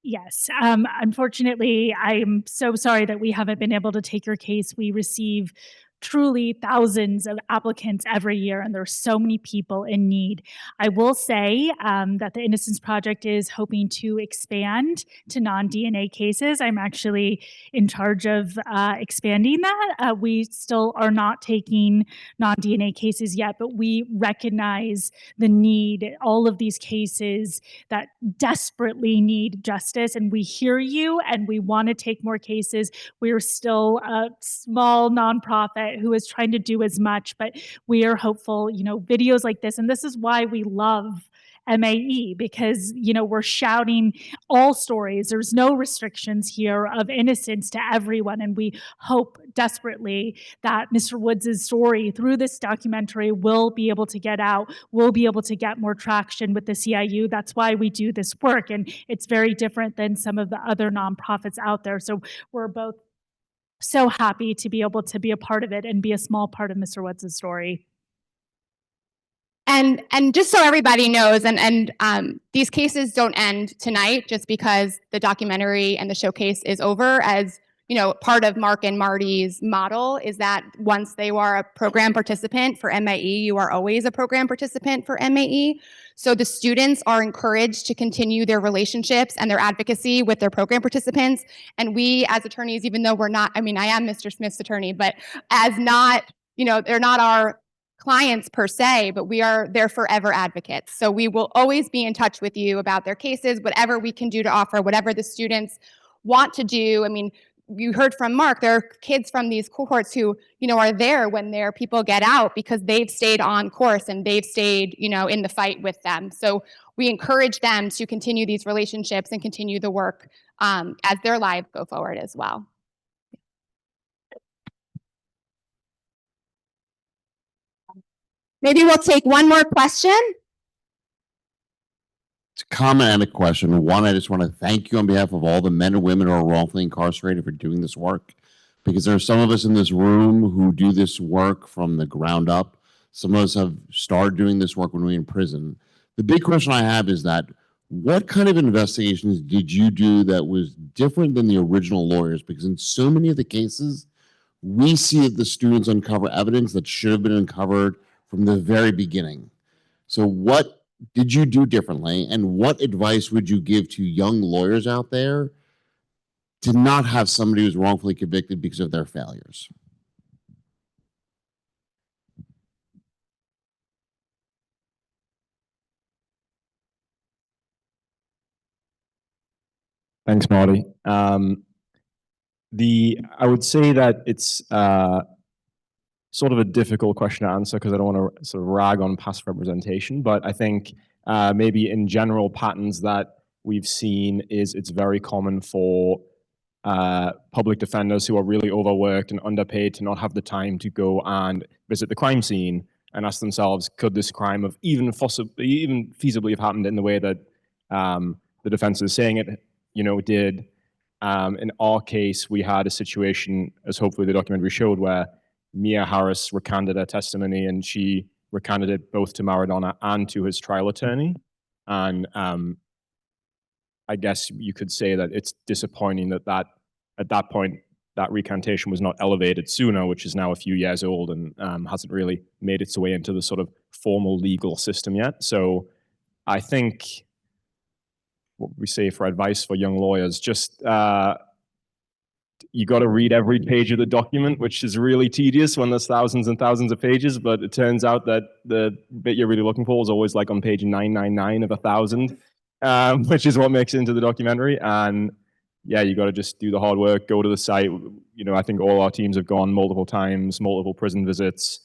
Yes. Unfortunately, I'm so sorry that we haven't been able to take your case. We receive truly thousands of applicants every year, and there's so many people in need. I will say that the Innocence Project is hoping to expand to non-DNA cases. I'm actually in charge of expanding that. We still are not taking non-DNA cases yet, but we recognize the need, all of these cases that desperately need justice, and we hear you and we want to take more cases. We're still a small nonprofit who is trying to do as much, but we are hopeful, videos like this, and this is why we love MAE, because we're shouting all stories. There's no restrictions here of innocence to everyone, and we hope desperately that Mr. Woods' story through this documentary will be able to get out, will be able to get more traction with the CIU. That's why we do this work, and it's very different than some of the other nonprofits out there. So we're both so happy to be able to be a part of it and be a small part of Mr. Woods' story. And just so everybody knows, these cases don't end tonight just because the documentary and the showcase is over. As part of Mark and Marty's model is that once they are a program participant for MAE, you are always a program participant for MAE. So the students are encouraged to continue their relationships and their advocacy with their program participants. And we as attorneys, even though we're not, I am Mr. Smith's attorney, but as not, they're not our clients per se, but we are their forever advocates. So we will always be in touch with you about their cases, whatever we can do to offer, whatever the students want to do. You heard from Mark, there are kids from these cohorts who, are there when their people get out because they've stayed on course and they've stayed, in the fight with them. So we encourage them to continue these relationships and continue the work as their lives go forward as well. Maybe we'll take one more question. To comment and a question. One, I just want to thank you on behalf of all the men and women who are wrongfully incarcerated for doing this work, because there are some of us in this room who do this work from the ground up. Some of us have started doing this work when we were in prison. The big question I have is that what kind of investigations did you do that was different than the original lawyers? Because in so many of the cases, we see that the students uncover evidence that should have been uncovered from the very beginning. So what did you do differently, and what advice would you give to young lawyers out there to not have somebody who's wrongfully convicted because of their failures? Thanks, Marty. I would say that it's sort of a difficult question to answer because I don't want to sort of rag on past representation, but I think maybe in general patterns that we've seen is it's very common for public defenders who are really overworked and underpaid to not have the time to go and visit the crime scene and ask themselves, could this crime have even feasibly have happened in the way that the defense is saying it, did. In our case, we had a situation, as hopefully the documentary showed, where Mia Harris recanted her testimony, and she recanted it both to Maradona and to his trial attorney. And I guess you could say that it's disappointing that at that point, that recantation was not elevated sooner, which is now a few years old and hasn't really made its way into the sort of formal legal system yet. So I think what we say for advice for young lawyers, just you got to read every page of the document, which is really tedious when there's thousands and thousands of pages, but it turns out that the bit you're really looking for is always like on page 999 of 1,000, which is what makes it into the documentary. And yeah, you got to just do the hard work, go to the site. I think all our teams have gone multiple times, multiple prison visits.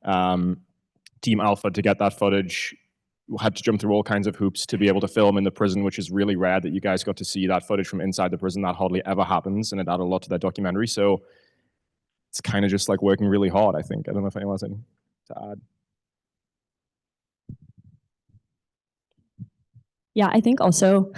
Team Alpha to get that footage had to jump through all kinds of hoops to be able to film in the prison, which is really rare that you guys got to see that footage from inside the prison. That hardly ever happens, and it added a lot to that documentary. So it's kind of just like working really hard, I think. I don't know if anyone has anything to add. Yeah, I think also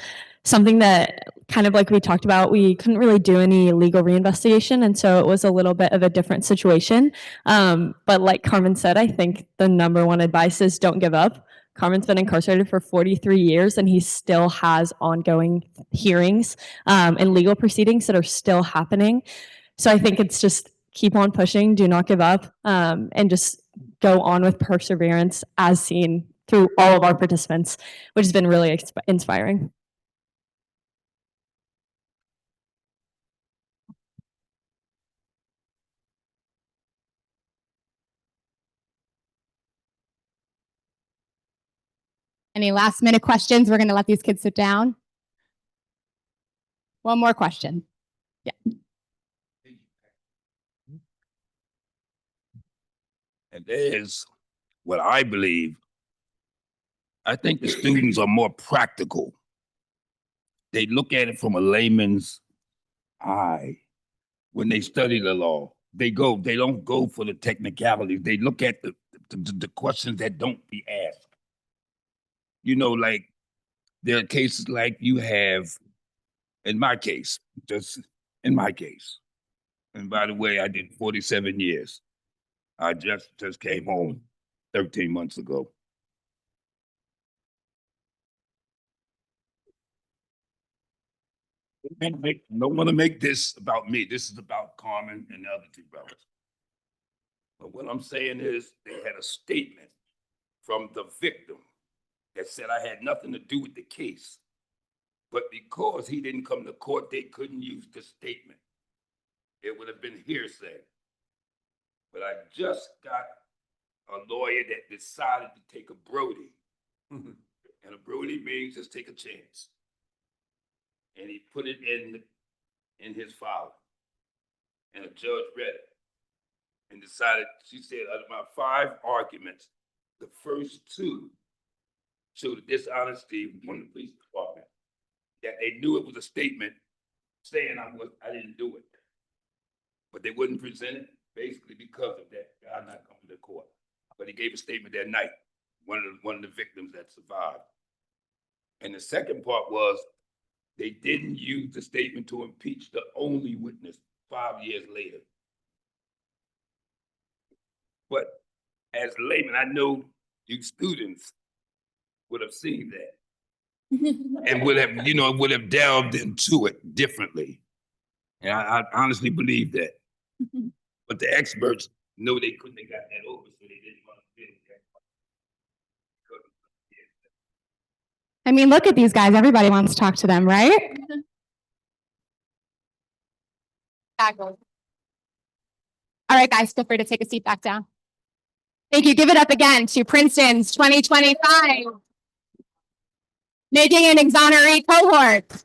something that kind of like we talked about, we couldn't really do any legal reinvestigation. And so it was a little bit of a different situation. But like Carmen said, I think the number one advice is don't give up. Carmen's been incarcerated for 43 years and he still has ongoing hearings and legal proceedings that are still happening. So I think it's just keep on pushing, do not give up, and just go on with perseverance as seen through all of our participants, which has been really inspiring. Any last minute questions? We're going to let these kids sit down. One more question. Yeah. And there's what I believe. I think the students are more practical. They look at it from a layman's eye when they study the law. They don't go for the technicalities. They look at the questions that don't be asked. Like there are cases like you have in my case, just in my case. And by the way, I did 47 years. I just came home 13 months ago. Don't want to make this about me. This is about Carmen and the other two brothers. But what I'm saying is they had a statement from the victim that said I had nothing to do with the case. But because he didn't come to court, they couldn't use the statement. It would have been hearsay. But I just got a lawyer that decided to take a Brody. And a Brody means just take a chance. And he put it in his file. And a judge read it and decided, she said, out of my 5 arguments, the first 2 showed the dishonesty from the police department, that they knew it was a statement saying I didn't do it. But they wouldn't present it basically because of that. I'm not coming to court. but he gave a statement that night, one of the victims that survived. And the second part was they didn't use the statement to impeach the only witness 5 years later. But as laymen, I know you students would have seen that and would have delved into it differently. And I honestly believe that. But the experts know they couldn't have got that over, so they didn't want to finish that. I mean, look at these guys. Everybody wants to talk to them, right? All right, guys, feel free to take a seat back down. Thank you. Give it up again to Princeton's 2025 Making an Exoneree cohort.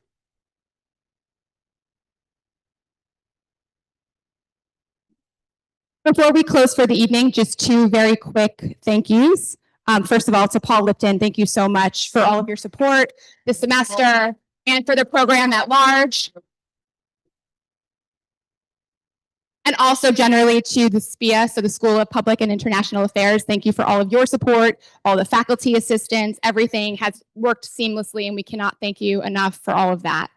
Before we close for the evening, just two very quick thank yous. First of all, to Paul Lipton, thank you so much for all of your support this semester and for the program at large. And also generally to the SPIA, so the School of Public and International Affairs. Thank you for all of your support, all the faculty assistance, everything has worked seamlessly, and we cannot thank you enough for all of that.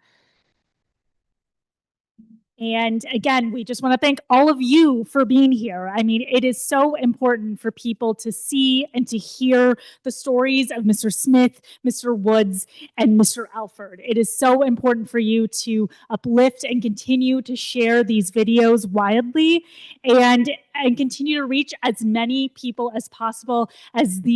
And again, we just want to thank all of you for being here. I mean, it is so important for people to see and to hear the stories of Mr. Smith, Mr. Woods, and Mr. Alford. It is so important for you to uplift and continue to share these videos widely and continue to reach as many people as possible as these